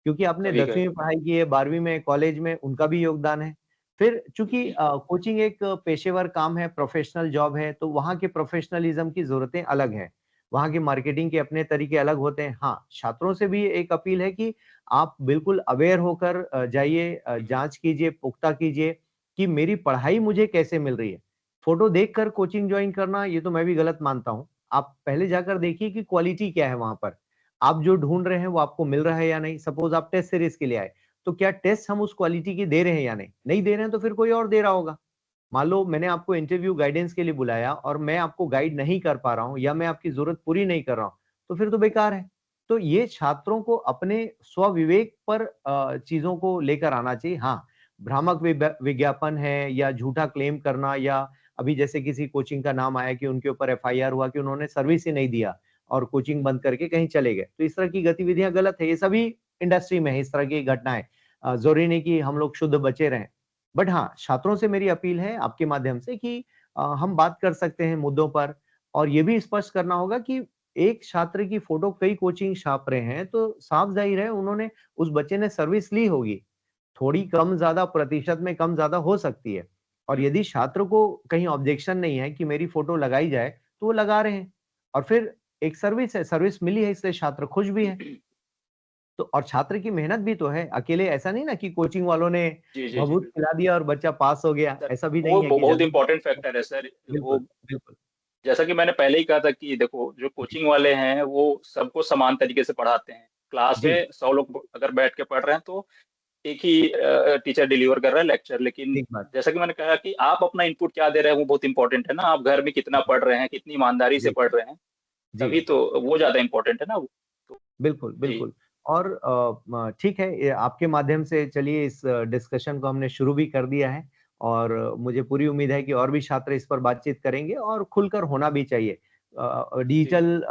क्योंकि आपने सभी का 10वीं में योगदान। पढ़ाई की है, 12वीं में, कॉलेज में उनका भी योगदान है। फिर चूँकि जी, कोचिंग एक पेशेवर काम है, प्रोफ़ेशनल जॉब है, तो वहाँ के प्रोफ़ेशनलिज़्म की ज़रूरतें अलग हैं। वहाँ की मार्केटिंग के अपने तरीके अलग होते हैं। हाँ, छात्रों से भी एक अपील है कि आप बिल्कुल अवेयर होकर जाइए, जाँच कीजिए, पुख्ता कीजिए कि मेरी पढ़ाई मुझे कैसे मिल रही है। फ़ोटो देखकर कोचिंग जॉइन करना, ये तो मैं भी गलत मानता हूँ। आप पहले जाकर देखिए कि क्वालिटी क्या है वहाँ पर। आप जो ढूँढ रहे हैं, वो आपको मिल रहा है या नहीं? सपोज़ आप टेस्ट सीरीज़ के लिए आए, तो क्या टेस्ट हम उस क्वालिटी की दे रहे हैं या नहीं? नहीं दे रहे हैं तो फिर कोई और दे रहा होगा। मान लो मैंने आपको इंटरव्यू गाइडेंस के लिए बुलाया और मैं आपको गाइड नहीं कर पा रहा हूँ या मैं आपकी ज़रूरत पूरी नहीं कर रहा हूँ, तो फिर तो बेकार है। तो ये छात्रों को अपने स्वविवेक पर चीज़ों को लेकर आना चाहिए। हाँ, भ्रामक विज्ञापन है या झूठा क्लेम करना या अभी जैसे किसी कोचिंग का नाम आया कि उनके ऊपर एफआईआर हुआ कि उन्होंने सर्विस ही नहीं दिया और कोचिंग बंद करके कहीं चले गए। तो इस तरह की गतिविधियाँ गलत है। ये सभी इंडस्ट्री में है इस तरह की घटनाएँ। ज़रूरी नहीं कि हम लोग शुद्ध बचे रहें। बट हाँ, छात्रों से मेरी अपील है आपके माध्यम से कि हम बात कर सकते हैं मुद्दों पर और ये भी स्पष्ट करना होगा कि एक छात्र की फ़ोटो कई कोचिंग छाप रहे हैं, तो साफ-ज़ाहिर है उन्होंने उस बच्चे ने सर्विस ली होगी। थोड़ी कम-ज़्यादा प्रतिशत में कम-ज़्यादा हो सकती है और हुँ, यदि छात्र को कहीं ऑब्जेक्शन नहीं है कि मेरी फ़ोटो लगाई जाए, तो वो लगा रहे हैं और फिर एक सर्विस है, सर्विस मिली है इसलिए छात्र खुश भी है। तो और छात्र की मेहनत भी तो है, अकेले ऐसा नहीं ना कि कोचिंग वालों ने जी, जी, जी, भभूत बिल्कुल। खिला दिया और बच्चा पास हो गया, सर, ऐसा भी वो नहीं है ब कि बहुत जल्दी इम्पोर्टेंट फैक्टर है सर। वो बिल्कुल, बिल्कुल। जैसा कि मैंने पहले ही कहा था कि देखो, जो जी, कोचिंग वाले हैं, वो सबको समान तरीके से पढ़ाते हैं। क्लास जी, में 100 लोग अगर बैठ के पढ़ रहे हैं, तो एक ही टीचर डिलीवर कर रहा है लेक्चर। लेकिन ठीक बात। जैसा कि मैंने कहा कि आप अपना इनपुट क्या दे रहे हैं, वो बहुत इम्पोर्टेंट है ना। आप घर में कितना पढ़ रहे हैं, कितनी ईमानदारी से पढ़ बिल्कुल, रहे हैं, जी। तभी तो वो ज़्यादा इम्पोर्टेंट है ना वो। तो बिल्कुल, जी, बिल्कुल। और ठीक है, ये आपके माध्यम से चलिए इस डिस्कशन को हमने शुरू भी कर दिया है और मुझे पूरी उम्मीद है कि और भी छात्र इस पर बातचीत करेंगे और खुलकर होना भी चाहिए। जी, जी। डिजिटल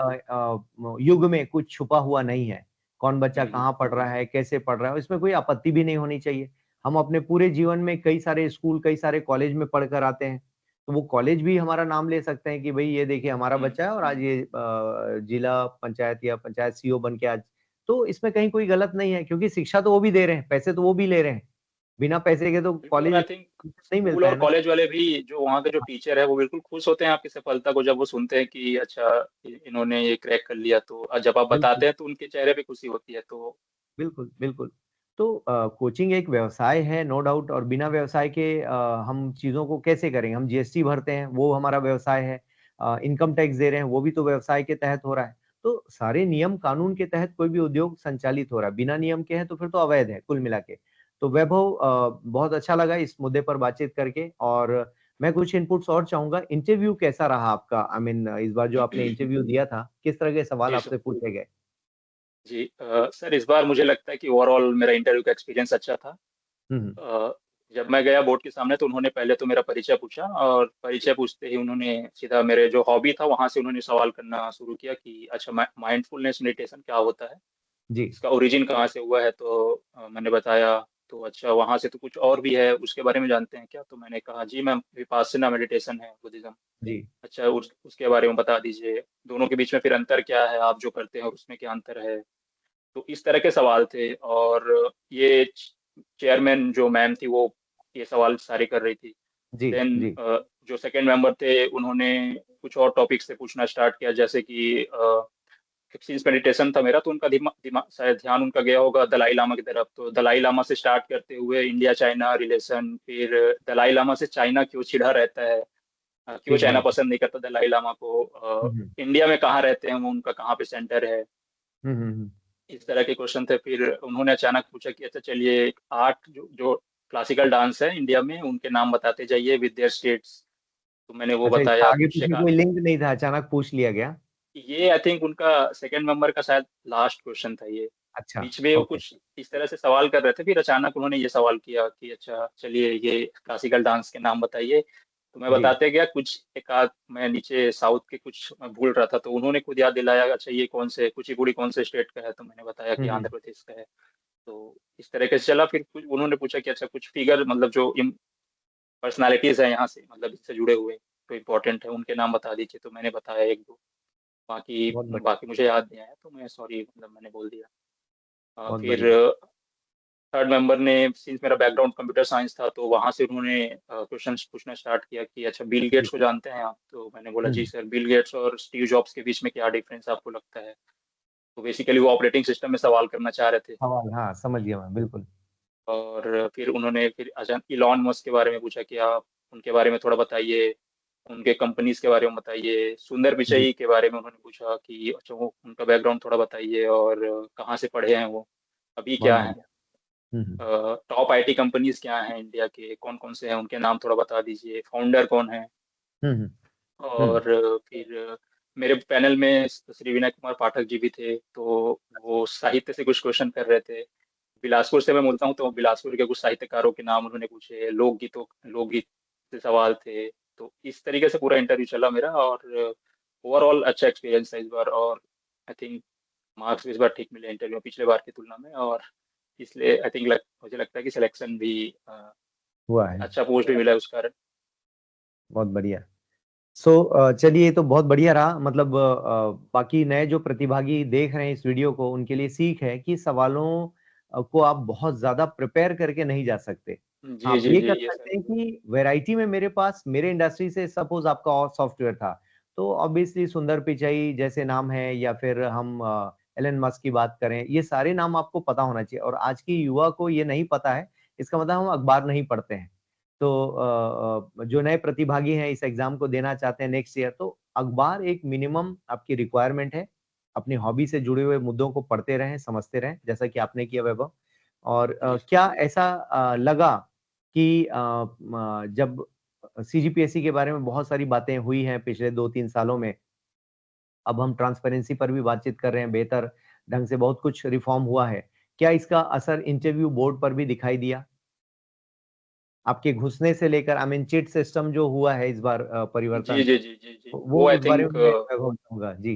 युग में कुछ छुपा हुआ नहीं है। कौन बच्चा हुँ, कहाँ पढ़ रहा है, कैसे पढ़ रहा है, इसमें कोई आपत्ति भी नहीं होनी चाहिए। हम अपने पूरे जीवन में कई सारे स्कूल, कई सारे कॉलेज में पढ़ कर आते हैं। तो वो कॉलेज भी हमारा नाम ले सकते हैं कि भई ये देखिए हमारा हुँ, बच्चा है और आज ये जिला पंचायत या पंचायत सीईओ बन के आज तो इसमें कहीं कोई गलत नहीं है क्योंकि शिक्षा तो वो भी दे रहे हैं, पैसे तो वो भी ले रहे हैं। बिना पैसे के तो बिल्कुल। और कॉलेज आई थिंक नहीं स्कूल मिलता और है ना। कॉलेज वाले भी, जो वहाँ के जो टीचर है, वो बिल्कुल खुश होते हैं आपकी सफलता को जब वो सुनते हैं कि अच्छा, इन्होंने ये क्रैक कर लिया। तो जब आप बिल्कुल, बताते हैं, तो उनके चेहरे पे खुशी होती है। तो बिल्कुल, बिल्कुल। तो कोचिंग एक व्यवसाय है नो डाउट और बिना व्यवसाय के हम चीज़ों को कैसे करेंगे? हम जीएसटी भरते हैं, वो हमारा व्यवसाय है। इनकम टैक्स दे रहे हैं, वो भी तो व्यवसाय के तहत हो रहा है। तो सारे नियम कानून के तहत कोई भी उद्योग संचालित हो रहा है, बिना नियम के है तो फिर तो अवैध है कुल मिला के। तो वैभव बहुत अच्छा लगा इस मुद्दे पर बातचीत करके और मैं कुछ इनपुट्स और चाहूँगा। इंटरव्यू कैसा रहा आपका? आई मीन इस बार जो आपने इंटरव्यू दिया था, किस तरह के सवाल जी सर। आपसे पूछे गए? जी, सर, इस बार मुझे लगता है कि ओवरऑल मेरा इंटरव्यू का एक्सपीरियंस अच्छा था। हुँ, हुँ। अ, जब मैं गया बोर्ड के सामने, तो उन्होंने पहले तो मेरा परिचय पूछा, और परिचय पूछते ही उन्होंने सीधा मेरे जो हॉबी था, वहाँ से उन्होंने सवाल करना शुरू किया कि अच्छा, माइंडफुलनेस मेडिटेशन क्या होता है? जी। इसका ओरिजिन कहाँ से हुआ है? तो मैंने बताया, तो अच्छा, वहाँ से तो कुछ और भी है, उसके बारे में जानते हैं क्या? तो मैंने कहा जी मैम, विपासना मेडिटेशन है, बुद्धिज़्म। जी। अच्छा, उसके बारे में बता दीजिए। दोनों के बीच में फिर अंतर क्या है? आप जो करते हैं और उसमें क्या अंतर है? तो इस तरह के सवाल थे। और ये चेयरमैन जो मैम थी, वो ये सवाल सारे कर रही थी। जी, देन जी। जो सेकंड मेंबर थे, उन्होंने कुछ और टॉपिक से पूछना स्टार्ट किया, जैसे कि सिंस मेडिटेशन था मेरा, तो उनका दिमा दिमा शायद ध्यान उनका गया होगा दलाई लामा की तरफ। तो दलाई लामा से स्टार्ट करते हुए इंडिया चाइना रिलेशन, फिर दलाई लामा से चाइना क्यों चिढ़ा रहता है, क्यों ठीक चाइना बात है। पसंद नहीं करता दलाई लामा को, हुँ, हुँ। इंडिया में कहाँ रहते हैं वो, उनका कहाँ पे सेंटर है। हुँ, हुँ, हुँ। इस तरह के क्वेश्चन थे। फिर उन्होंने अचानक पूछा कि अच्छा चलिए, 8 जो जो क्लासिकल डांस है इंडिया में, उनके नाम बताते जाइए विद देयर स्टेट्स। तो मैंने वो अच्छा बताया इसका आगे कुछ पीछे एक। कोई लिंक नहीं था, अचानक पूछ लिया गया? ये आई थिंक उनका सेकंड मेंबर का शायद लास्ट क्वेश्चन था ये। अच्छा, बीच में वो ओके। कुछ इस तरह से सवाल कर रहे थे, फिर अचानक उन्होंने ये सवाल किया कि अच्छा चलिए, ये क्लासिकल डांस के नाम बताइए। तो मैं जी। बताते गया कुछ एक आध, मैं नीचे साउथ के कुछ मैं भूल रहा था, तो उन्होंने खुद याद दिलाया, अच्छा ये कौन से कुचिपुड़ी कौन से स्टेट का है? तो मैंने बताया हुँ, कि हुँ। आंध्र प्रदेश का है। तो इस तरीके से चला। फिर कुछ उन्होंने पूछा कि अच्छा, कुछ फिगर, मतलब जो पर्सनालिटीज है यहाँ से, मतलब इससे जुड़े हुए, तो इम्पोर्टेंट है, उनके नाम बता दीजिए। तो मैंने बताया एक दो। बाकी बहुत बढ़िया, बाकी मुझे याद नहीं आया, तो मैं सॉरी, मतलब मैंने बोल दिया। बहुत फिर बढ़िया। थर्ड मेंबर ने, सिंस मेरा बैकग्राउंड कंप्यूटर साइंस था, तो वहां से उन्होंने क्वेश्चंस पूछना स्टार्ट किया कि अच्छा बिल जी। गेट्स को जानते हैं आप? तो मैंने बोला जी हम्म। सर, बिल गेट्स और स्टीव जॉब्स के बीच में क्या डिफरेंस आपको लगता है? तो बेसिकली वो ऑपरेटिंग सिस्टम में सवाल करना चाह रहे थे। सवाल, हाँ समझ गया मैं बिल्कुल। और फिर उन्होंने फिर अचानक इलॉन मस्क के बारे में पूछा कि आप उनके बारे में थोड़ा बताइए, उनके कंपनीज के बारे में बताइए। सुंदर जी। पिचई के बारे में उन्होंने पूछा कि अच्छा वो उनका बैकग्राउंड थोड़ा बताइए, और कहाँ से पढ़े हैं वो, अभी बहुत क्या है, बढ़िया। हम्म। टॉप आईटी कंपनीज क्या हैं इंडिया के, कौन कौन से हैं, उनके नाम थोड़ा बता दीजिए, फाउंडर कौन है। हम्म। हम्म। हम्म। और फिर मेरे पैनल में श्री विनय कुमार पाठक जी भी थे, तो वो साहित्य से कुछ क्वेश्चन कर रहे थे। बिलासपुर से मैं बोलता हूँ, तो बिलासपुर के कुछ साहित्यकारों के नाम उन्होंने पूछे, लोकगीत से सवाल थे। तो इस तरीके से पूरा इंटरव्यू चला मेरा, और ओवरऑल अच्छा एक्सपीरियंस था इस बार। और आई थिंक मार्क्स भी इस बार ठीक मिले इंटरव्यू में पिछले बार की तुलना में, और इसलिए आई थिंक मुझे लगता है कि सिलेक्शन भी हुआ है। अच्छा पोस्ट भी मिला है उस कारण। बहुत बढ़िया। सो चलिए, ये तो बहुत बढ़िया रहा। मतलब बाकी नए जो प्रतिभागी देख रहे हैं इस वीडियो को, उनके लिए सीख है कि सवालों को आप बहुत ज्यादा प्रिपेयर करके नहीं जा सकते। जी आप जी ये जी, कर ये सर। सकते हैं कि वैरायटी में मेरे पास, मेरे इंडस्ट्री से सपोज आपका और सॉफ्टवेयर था, तो ऑब्वियसली सुंदर पिचाई जैसे नाम है, या फिर हम एलन मस्क की बात करें, ये सारे नाम आपको पता होना चाहिए। और आज की युवा को ये नहीं पता है, इसका मतलब हम अखबार नहीं पढ़ते हैं। तो जो नए प्रतिभागी हैं इस एग्जाम को देना चाहते हैं नेक्स्ट ईयर, तो अखबार एक मिनिमम आपकी रिक्वायरमेंट है। अपनी हॉबी से जुड़े हुए मुद्दों को पढ़ते रहें, समझते रहें, जैसा कि आपने किया वैभव। और जी क्या ऐसा लगा कि जब सीजीपीएससी के बारे में बहुत सारी बातें हुई हैं पिछले 2-3 सालों में, अब हम ट्रांसपेरेंसी पर भी बातचीत कर रहे हैं, बेहतर ढंग से बहुत कुछ रिफॉर्म हुआ है, क्या इसका असर इंटरव्यू बोर्ड पर भी दिखाई दिया? आपके घुसने से लेकर, आई मीन चिट सिस्टम जो हुआ है इस बार जी परिवर्तन, जी जी जी जी, वो वो आई उस बारे में थिंक, मैं वैभव चाहूंगा जी।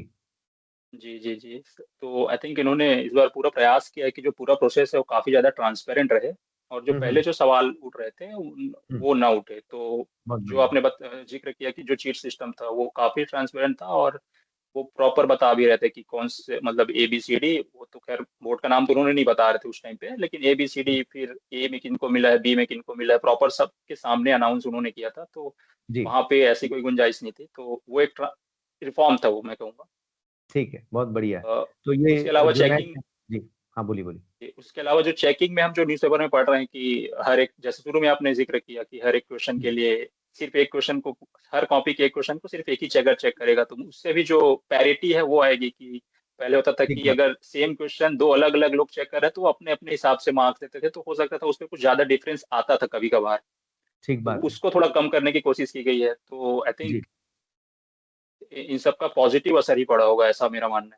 जी जी जी, तो आई थिंक इन्होंने इस बार पूरा प्रयास किया है कि जो पूरा प्रोसेस है वो काफी ज्यादा ट्रांसपेरेंट रहे, और जो पहले हम्म। जो सवाल उठ रहे थे हम्म। वो ना उठे। तो बहुत जो बढ़िया। आपने जिक्र किया कि जो चीट सिस्टम था वो काफी ट्रांसपेरेंट था, और वो प्रॉपर बता भी रहे थे कि कौन से, मतलब ABCD, वो तो खैर बोर्ड का नाम तो उन्होंने नहीं बता रहे थे उस टाइम पे, लेकिन ABCD, फिर ए में किनको मिला है, बी में किनको मिला है, प्रॉपर सबके सामने अनाउंस उन्होंने किया था। तो जी। वहां पे ऐसी कोई गुंजाइश नहीं थी, तो वो एक रिफॉर्म था वो, मैं कहूँगा। ठीक है, बहुत बढ़िया है। अ, तो उसके ये अलावा जो चेकिंग, नए, जी, हाँ बोलिए बोलिए। उसके अलावा जो चेकिंग में हम जो न्यूज़पेपर में पढ़ रहे हैं कि हर एक, जैसे शुरू में आपने जिक्र किया कि हर एक क्वेश्चन के लिए सिर्फ एक क्वेश्चन को, हर कॉपी के एक क्वेश्चन को सिर्फ एक ही चेकर चेक करेगा, तो उससे भी जो पैरिटी है वो आएगी। कि पहले होता था ठीक कि बात। अगर सेम क्वेश्चन दो अलग अलग लोग चेक कर रहे हैं तो वो अपने अपने हिसाब से मार्क्स देते थे, तो हो सकता था उसमें कुछ ज्यादा डिफरेंस आता था कभी कभार। ठीक तो बात है। उसको थोड़ा कम करने की कोशिश की गई है, तो आई जी। थिंक इन सब का पॉजिटिव असर ही पड़ा होगा, ऐसा मेरा मानना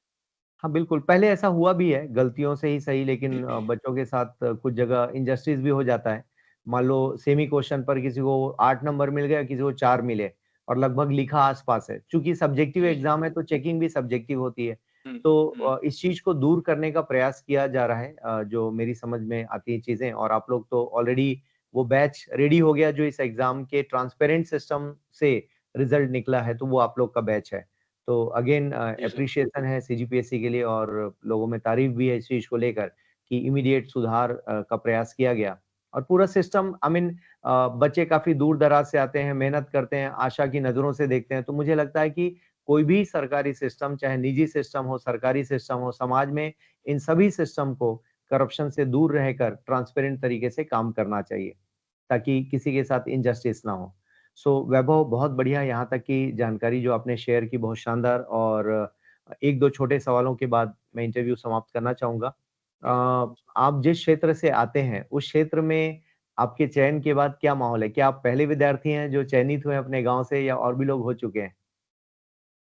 हाँ बिल्कुल, पहले ऐसा हुआ भी है, गलतियों से ही सही, लेकिन बच्चों के साथ कुछ जगह इनजस्टिस भी हो जाता है। मान लो सेमी क्वेश्चन पर किसी को 8 नंबर मिल गया, किसी को 4 मिले, और लगभग लिखा आसपास है। चूंकि सब्जेक्टिव है। जी एग्जाम है तो चेकिंग भी सब्जेक्टिव होती है। हम्म तो हम्म इस चीज को दूर करने का प्रयास किया जा रहा है, जो मेरी समझ में आती है चीजें। और आप लोग तो ऑलरेडी वो बैच रेडी हो गया जो इस एग्जाम के ट्रांसपेरेंट सिस्टम से रिजल्ट निकला है, तो वो आप लोग का बैच है। तो अगेन जी सर। एप्रिशिएशन है सीजीपीएससी के लिए, और लोगों में तारीफ भी है इस चीज को लेकर कि इमीडिएट सुधार का प्रयास किया गया। और पूरा सिस्टम, आई मीन बच्चे काफी दूर दराज से आते हैं, मेहनत करते हैं, आशा की नजरों से देखते हैं। तो मुझे लगता है कि कोई भी सरकारी सिस्टम, चाहे निजी सिस्टम हो, सरकारी सिस्टम हो, समाज में इन सभी सिस्टम को करप्शन से दूर रहकर ट्रांसपेरेंट तरीके से काम करना चाहिए, ताकि किसी के साथ इनजस्टिस ना हो। सो वैभव, बहुत बढ़िया, यहाँ तक की जानकारी जो आपने शेयर की बहुत शानदार। और एक दो छोटे सवालों के बाद मैं इंटरव्यू समाप्त करना चाहूंगा। आप जिस क्षेत्र से आते हैं उस क्षेत्र में आपके चयन के बाद क्या माहौल है? क्या आप पहले विद्यार्थी हैं जो चयनित हुए अपने गांव से, या और भी लोग हो चुके हैं?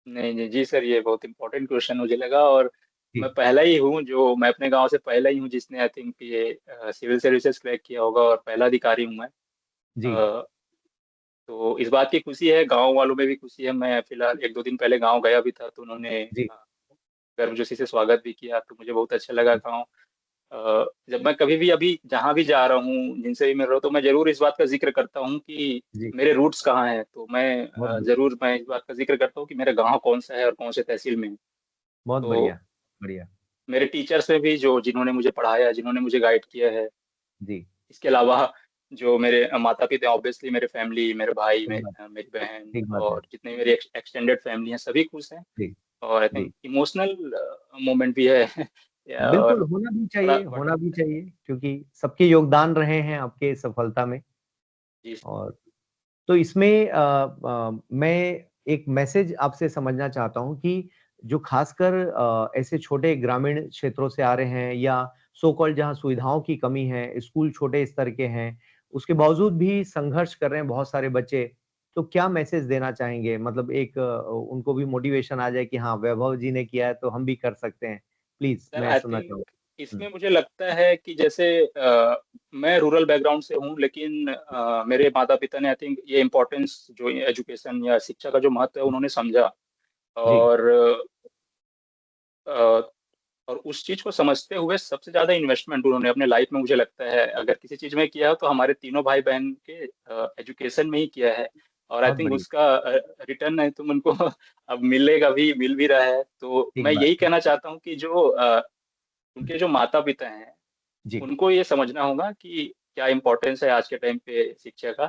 नहीं नहीं जी सर, ये बहुत इंपॉर्टेंट क्वेश्चन मुझे लगा, और जी। मैं पहला ही हूँ, जो मैं अपने गांव से पहला ही हूँ जिसने आई थिंक ये सिविल सर्विसेज क्रैक किया होगा, और पहला अधिकारी हूँ मैं। जी। अ, तो इस बात की खुशी है, गांव वालों में भी खुशी है। मैं फिलहाल एक दो दिन पहले गांव गया भी था, तो उन्होंने जी। गर्मजोशी से स्वागत भी किया, तो मुझे बहुत अच्छा लगा गाँव। जब मैं कभी भी अभी जहाँ भी जा रहा हूँ, जिनसे भी मिल रहा हूँ, तो मैं जरूर इस बात का जिक्र करता हूँ कि जी। मेरे रूट्स कहाँ हैं। तो मैं बहुत बढ़िया। जरूर मैं इस बात का जिक्र करता हूँ कि मेरा गाँव कौन सा है और कौन से तहसील में है। बहुत तो बढ़िया। बढ़िया। मेरे टीचर्स में भी जो जिन्होंने मुझे पढ़ाया, जिन्होंने मुझे गाइड किया है, जी, इसके अलावा जो मेरे माता-पिता ऑब्वियसली, मेरे फैमिली, मेरे भाई, ठीक बात मेरी बहन ठीक बात है। और जितने मेरी एक्सटेंडेड फैमिली है, सभी खुश हैं। जी, और आई जी। थिंक इमोशनल मोमेंट भी है बिल्कुल, और बड़ा बड़ा होना भी चाहिए क्योंकि सबके योगदान रहे हैं आपके सफलता में जी, और तो इसमें मैं एक मैसेज आपसे समझना चाहता हूँ कि जो खासकर ऐसे छोटे ग्रामीण क्षेत्रों से आ रहे हैं या सो कॉल्ड जहाँ सुविधाओं की कमी है, स्कूल छोटे स्तर के हैं, उसके बावजूद भी संघर्ष कर रहे हैं बहुत सारे बच्चे, तो क्या मैसेज देना चाहेंगे? मतलब एक उनको भी मोटिवेशन आ जाए कि हाँ, वैभव जी ने किया है तो हम भी कर सकते हैं। प्लीज़ सर मैं आई सुनना थिंक चाहूँगा। हुँ, इसमें मुझे लगता है कि जैसे मैं रूरल बैकग्राउंड से हूँ, लेकिन मेरे माता-पिता ने आई थिंक ये इम्पोर्टेंस जो एजुकेशन या शिक्षा का जो महत्व है उन्होंने समझा। जी, और अ, और उस चीज़ को समझते हुए सबसे ज़्यादा इन्वेस्टमेंट उन्होंने अपने लाइफ में, मुझे लगता है अगर किसी चीज़ में किया हो तो हमारे तीनों भाई-बहन के एजुकेशन में ही किया है। और आई बहुत थिंक बढ़िया, उसका रिटर्न नहीं तो उनको अब मिलेगा भी, मिल भी रहा है। तो ठीक मैं बात यही है। कहना चाहता हूँ कि जो उनके जो माता-पिता हैं, जी, उनको ये समझना होगा कि क्या इम्पोर्टेंस है आज के टाइम पे शिक्षा का,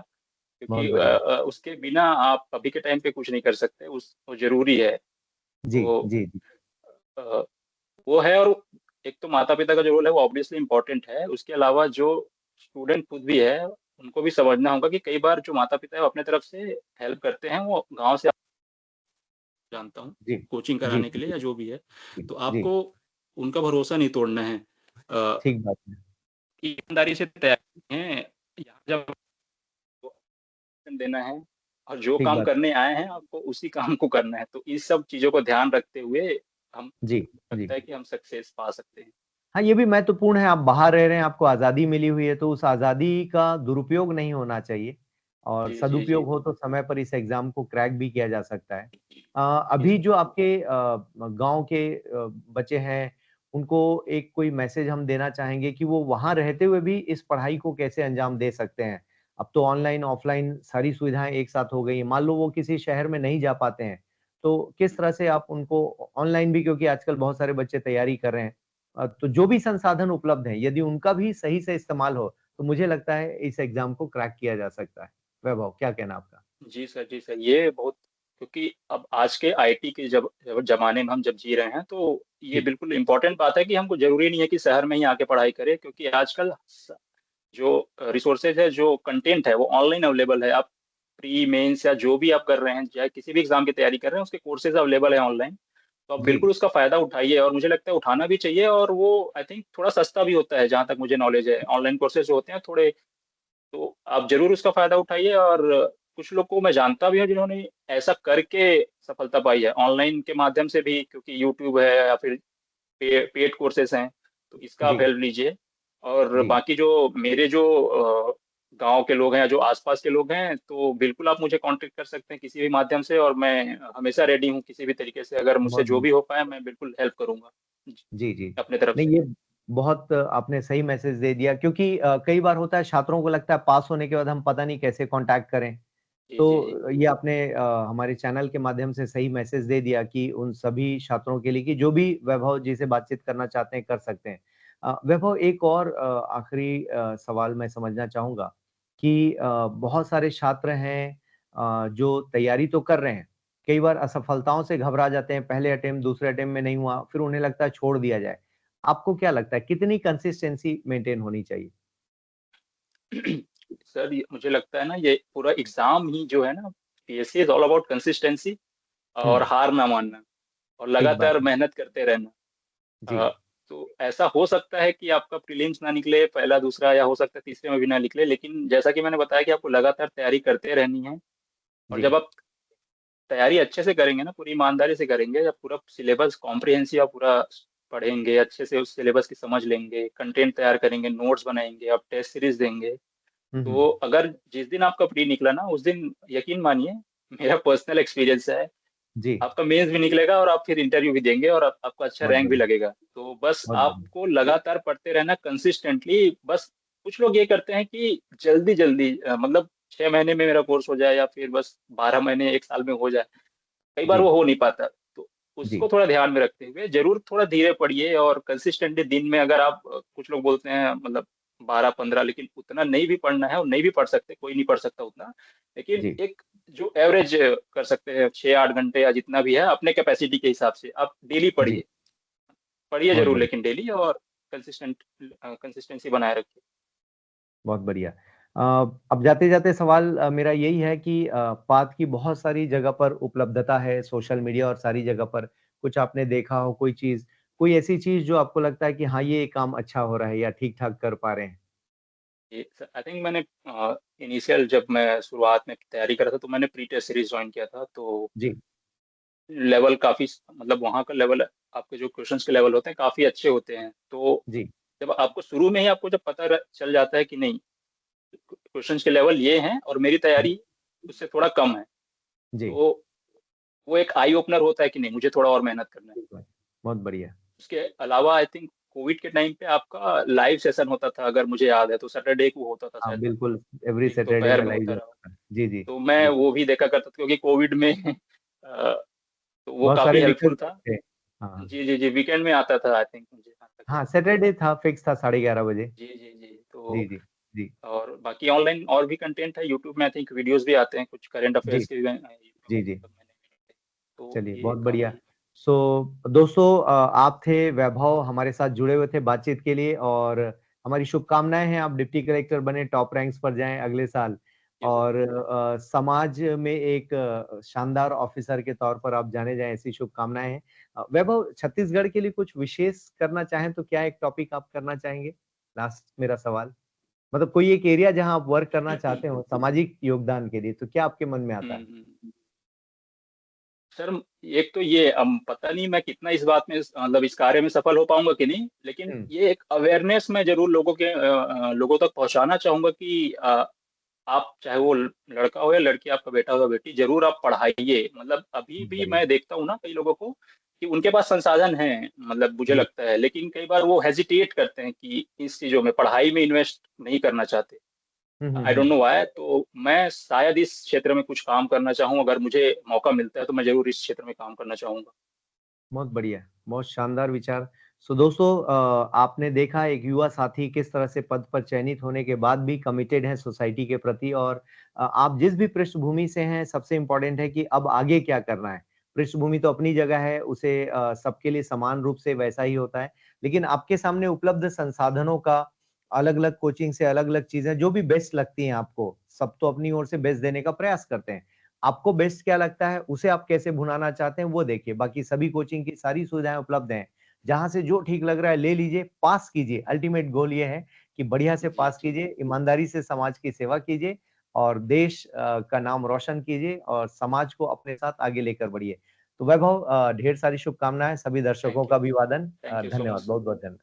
बहुत क्योंकि बढ़िया। उसके बिना आप अभी के टाइम पे कुछ नहीं कर सकते, उस वो ज़रूरी है। जी, तो जी, जी, अ, वो है। और एक तो माता-पिता का जो रोल है वो ऑब्वियसली इम्पोर्टेंट है, उसके अलावा जो स्टूडेंट खुद भी है, उनको भी समझना होगा कि कई बार जो माता-पिता है वो अपने तरफ से हेल्प करते हैं, वो गाँव से जानता हूँ, जी, कोचिंग जी, कराने के लिए जी, या जो भी है। जी, तो जी, आपको उनका भरोसा नहीं तोड़ना है। ठीक बात है। ईमानदारी से तैयारी है, यहाँ जब देना है और जो ठीक काम बात करने आए हैं आपको उसी काम को करना है। तो इस सब चीज़ों को ध्यान रखते हुए हम जी, जी। लगता है कि हम सक्सेस पा सकते हैं। हाँ, ये भी महत्वपूर्ण है, आप बाहर रह रहे हैं, आपको आज़ादी मिली हुई है, तो उस आज़ादी का दुरुपयोग नहीं होना चाहिए और जी, जी, जी। सदुपयोग हो तो समय पर इस एग्ज़ाम को क्रैक भी किया जा सकता है। जी अभी सर। जो आपके गाँव के बच्चे हैं, उनको एक कोई मैसेज हम देना चाहेंगे कि वो वहाँ रहते हुए भी इस पढ़ाई को कैसे अंजाम दे सकते हैं? अब तो ऑनलाइन, ऑफ़लाइन सारी सुविधाएँ एक साथ हो गई हैं, मान लो वो किसी शहर में नहीं जा पाते हैं, तो किस तरह से आप उनको ऑनलाइन भी क्योंकि आजकल बहुत सारे बच्चे तैयारी कर रहे हैं, तो जो भी संसाधन उपलब्ध हैं, यदि उनका भी सही से इस्तेमाल हो, तो मुझे लगता है इस एग्ज़ाम को क्रैक किया जा सकता है। वैभव, क्या कहना आपका? जी सर, जी सर। ये बहुत, क्योंकि अब आज के आईटी के जब जब ज़माने में हम जब जी रहे हैं, तो ये जी, बिल्कुल इम्पोर्टेंट बात है कि हमको ज़रूरी नहीं है कि शहर में ही आके पढ़ाई करें, क्योंकि आजकल जो रिसोर्सेज़ है, जो कंटेंट है, वो ऑनलाइन अवेलेबल है। आप प्री, मेंस या जो भी आप कर रहे हैं, चाहे किसी भी एग्ज़ाम की तैयारी कर रहे हैं, उसके कोर्सेज़ अवेलेबल हैं ऑनलाइन। तो आप जी, बिल्कुल उसका फ़ायदा उठाइए और मुझे लगता है उठाना भी चाहिए। और वो आई थिंक थोड़ा सस्ता भी होता है, जहाँ तक मुझे नॉलेज है। ऑनलाइन कोर्सेज़ जो होते हैं थोड़े, तो आप ज़रूर उसका फ़ायदा उठाइए। और कुछ लोग को मैं जानता भी हूँ जिन्होंने ऐसा करके सफलता पाई है, ऑनलाइन के माध्यम से भी, क्योंकि यूट्यूब है या फिर पेड कोर्सेज़ हैं, तो इसका आप जी, हेल्प लीजिए। और जी। बाकी जो मेरे जो गाँव के लोग हैं या जो आस-पास के लोग हैं, तो बिल्कुल आप मुझे कॉन्टैक्ट कर सकते हैं किसी भी माध्यम से, और मैं हमेशा रेडी हूँ किसी भी तरीके से, अगर मुझसे बहुत जो भी हो पाए मैं बिल्कुल हेल्प करूँगा। जी, जी, जी। अपने तरफ नहीं से। ये बहुत आपने सही मैसेज दे दिया क्योंकि कई बार होता है छात्रों को लगता है पास होने के बाद हम पता नहीं कैसे कॉन्टैक्ट करें। जी, जी, जी। तो ये आपने हमारे चैनल के माध्यम से सही मैसेज दे दिया कि उन सभी छात्रों के लिए कि जो भी वैभव जी से बातचीत करना चाहते हैं, कर सकते हैं। वैभव एक और आखिरी सवाल मैं समझना चाहूँगा कि बहुत सारे छात्र हैं जो तैयारी तो कर रहे हैं, कई बार असफलताओं से घबरा जाते हैं, पहले अटेम्प्ट, दूसरे अटेम्प्ट में नहीं हुआ, फिर उन्हें लगता है छोड़ दिया जाए। आपको क्या लगता है कितनी कंसिस्टेंसी मेंटेन होनी चाहिए? सर, ये मुझे लगता है ना, ये पूरा एग्ज़ाम ही जो है ना, PSC is all about consistency और हुँ, हार ना मानना और ठीक बात लगातार है। मेहनत करते रहना। जी, तो ऐसा हो सकता है कि आपका प्रीलिम्स ना निकले पहला, दूसरा, या हो सकता है तीसरे में भी ना निकले, लेकिन जैसा कि मैंने बताया कि आपको लगातार तैयारी करते रहनी है। और जी, जब आप तैयारी अच्छे से करेंगे ना, पूरी ईमानदारी से करेंगे, जब पूरा सिलेबस कॉम्प्रिहेंसिव आप पूरा पढ़ेंगे, अच्छे से उस सिलेबस की समझ लेंगे, कंटेंट तैयार करेंगे, नोट्स बनाएँगे, आप टेस्ट सीरीज़ देंगे, हुँ, हुँ, तो अगर जिस दिन आपका प्री निकला ना, उस दिन यकीन मानिए, मेरा पर्सनल एक्सपीरियंस है, जी, आपका मेंस भी निकलेगा और आप फिर इंटरव्यू भी देंगे और आपको अच्छा बहुत रैंक भी बढ़िया, लगेगा। तो बस बहुत बढ़िया। आपको लगातार पढ़ते रहना कंसिस्टेंटली। बस कुछ लोग ये करते हैं कि जल्दी-जल्दी मतलब 6 महीने में मेरा कोर्स हो जाए या फिर बस 12 महीने 1 साल में हो जाए। कई बार जी, वो हो नहीं पाता। तो जी, उसको थोड़ा ध्यान में रखते हुए ज़रूर थोड़ा धीरे पढ़िए और कंसिस्टेंटली दिन में, अगर आप कुछ लोग बोलते हैं मतलब 12-15, लेकिन उतना नहीं भी पढ़ना है और नहीं भी पढ़ सकते, कोई नहीं पढ़ सकता उतना, लेकिन जी एक जो एवरेज कर सकते हैं 6-8 घंटे या जितना भी है अपने कैपेसिटी के हिसाब से आप डेली जी। पढ़िए, पढ़िए बहुत जरूर, बढ़िया। लेकिन डेली, और कंसिस्टेंसी बनाए रखिए। बहुत बढ़िया। अब जाते-जाते सवाल मेरा यही है कि पाथ की बहुत सारी जगह पर उपलब्धता है, सोशल मीडिया और सारी जगह पर। कुछ आपने देखा हो कोई चीज़, कोई ऐसी चीज़ जो आपको लगता है कि हाँ, ये काम अच्छा हो रहा है या ठीक-ठाक कर पा रहे हैं? ये आई थिंक मैंने इनिशियल जब मैं शुरुआत में तैयारी कर रहा था तो मैंने प्री टेस्ट सीरीज ज्वाइन किया था, तो जी, लेवल काफी, मतलब वहाँ का लेवल, आपके जो क्वेश्चंस के लेवल होते हैं काफी अच्छे होते हैं। तो जी, जब आपको शुरू में ही आपको जब पता चल जाता है कि नहीं, क्वेश्चंस के लेवल ये हैं और मेरी जी, तैयारी उससे थोड़ा कम है, जी, तो वो एक आई ओपनर होता है कि नहीं, मुझे थोड़ा और मेहनत करना है। बिल्कुल। बहुत बढ़िया। उसके अलावा आई थिंक कोविड के टाइम पे आपका लाइव सेशन होता था, अगर मुझे याद है तो सैटरडे को होता था हाँ, शायद, बिल्कुल, एवरी एक सैटरडे दोपहर में में लाइव होता रहा। होता था। जी, जी, तो मैं जी। वो भी देखा करता था क्योंकि कोविड में तो वो बहुत काफी सारे हेल्पफुल विकल्प था। थे। हाँ, जी जी जी, वीकेंड में आता था आई थिंक, मुझे जहाँ तक हाँ, याद है। सैटरडे था, फिक्स था 11:30 बजे। जी जी जी, जी, तो जी, जी, और बाकी ऑनलाइन और भी कंटेंट है यूट्यूब में, आई थिंक वीडियोस भी आते हैं कुछ करंट जी, अफेयर्स के भी यूट्यूब जी, में, जी। मतलब मैंने, तो चलिए, ये बहुत बढ़िया। काफी। सो दोस्तों आप थे, वैभव हमारे साथ जुड़े हुए थे बातचीत के लिए और हमारी शुभकामनाएँ हैं, आप डिप्टी कलेक्टर बने, टॉप रैंक्स पर जाएँ अगले साल ये सर। और समाज में एक शानदार ऑफ़िसर के तौर पर आप जाने जाएँ, ऐसी शुभकामनाएँ हैं। वैभव छत्तीसगढ़ के लिए कुछ विशेष करना चाहें, तो क्या एक टॉपिक आप करना चाहेंगे? लास्ट मेरा सवाल। मतलब कोई एक एरिया जहाँ आप वर्क करना चाहते हो, सामाजिक योगदान के लिए, तो क्या आपके मन में आता है? सर, एक तो ये पता नहीं मैं कितना इस बात में मतलब इस कार्य में सफल हो पाऊंगा कि नहीं, लेकिन हुँ, ये एक अवेयरनेस मैं जरूर लोगों तक पहुंचाना चाहूंगा कि आप चाहे वो लड़का हो या लड़की, आपका बेटा हो या बेटी, जरूर आप पढ़ाइए। मतलब अभी बहुत भी बढ़िया। मैं देखता हूँ ना कई लोगों को कि उनके पास संसाधन है, मतलब मुझे जी। लगता है, लेकिन कई बार वो हेजिटेट करते हैं कि इस चीजों में, पढ़ाई में इन्वेस्ट नहीं करना चाहते। Hmm, hmm, I don't hmm. Know why. तो मैं शायद इस क्षेत्र में कुछ काम करना चाहूँ, अगर मुझे मौका मिलता है तो मैं जरूर इस क्षेत्र में काम करना चाहूंगा। बहुत बढ़िया, बहुत शानदार विचार। सो दोस्तों आपने देखा एक युवा साथी किस तरह से पद पर चयनित होने के बाद भी कमिटेड हैं सोसाइटी के प्रति और आप जिस भी पृष्ठभूमि से हैं, सबसे इम्पोर्टेंट है कि अब आगे क्या करना है। पृष्ठभूमि तो अपनी जगह है, उसे सबके लिए समान रूप से वैसा ही होता है। लेकिन आपके सामने उपलब्ध संसाधनों का अलग-अलग कोचिंग से अलग-अलग चीज़ें जो भी बेस्ट लगती हैं आपको, सब तो अपनी ओर से बेस्ट देने का प्रयास करते हैं। आपको बेस्ट क्या लगता है, उसे आप कैसे भुनाना चाहते हैं वो देखिए, बाकी सभी कोचिंग की सारी सुविधाएँ उपलब्ध हैं। जहाँ से जो ठीक लग रहा है ले लीजिए, पास कीजिए, अल्टीमेट गोल ये है कि बढ़िया से जी पास जी। कीजिए, ईमानदारी से समाज की सेवा कीजिए और देश का नाम रोशन कीजिए और समाज को अपने साथ आगे लेकर बढ़िए। तो वैभव ढेर सारी शुभकामनाएँ, सभी दर्शकों थैंक का यू। अभिवादन थैंक यू सो धन्यवाद, मच। बहुत-बहुत धन्यवाद।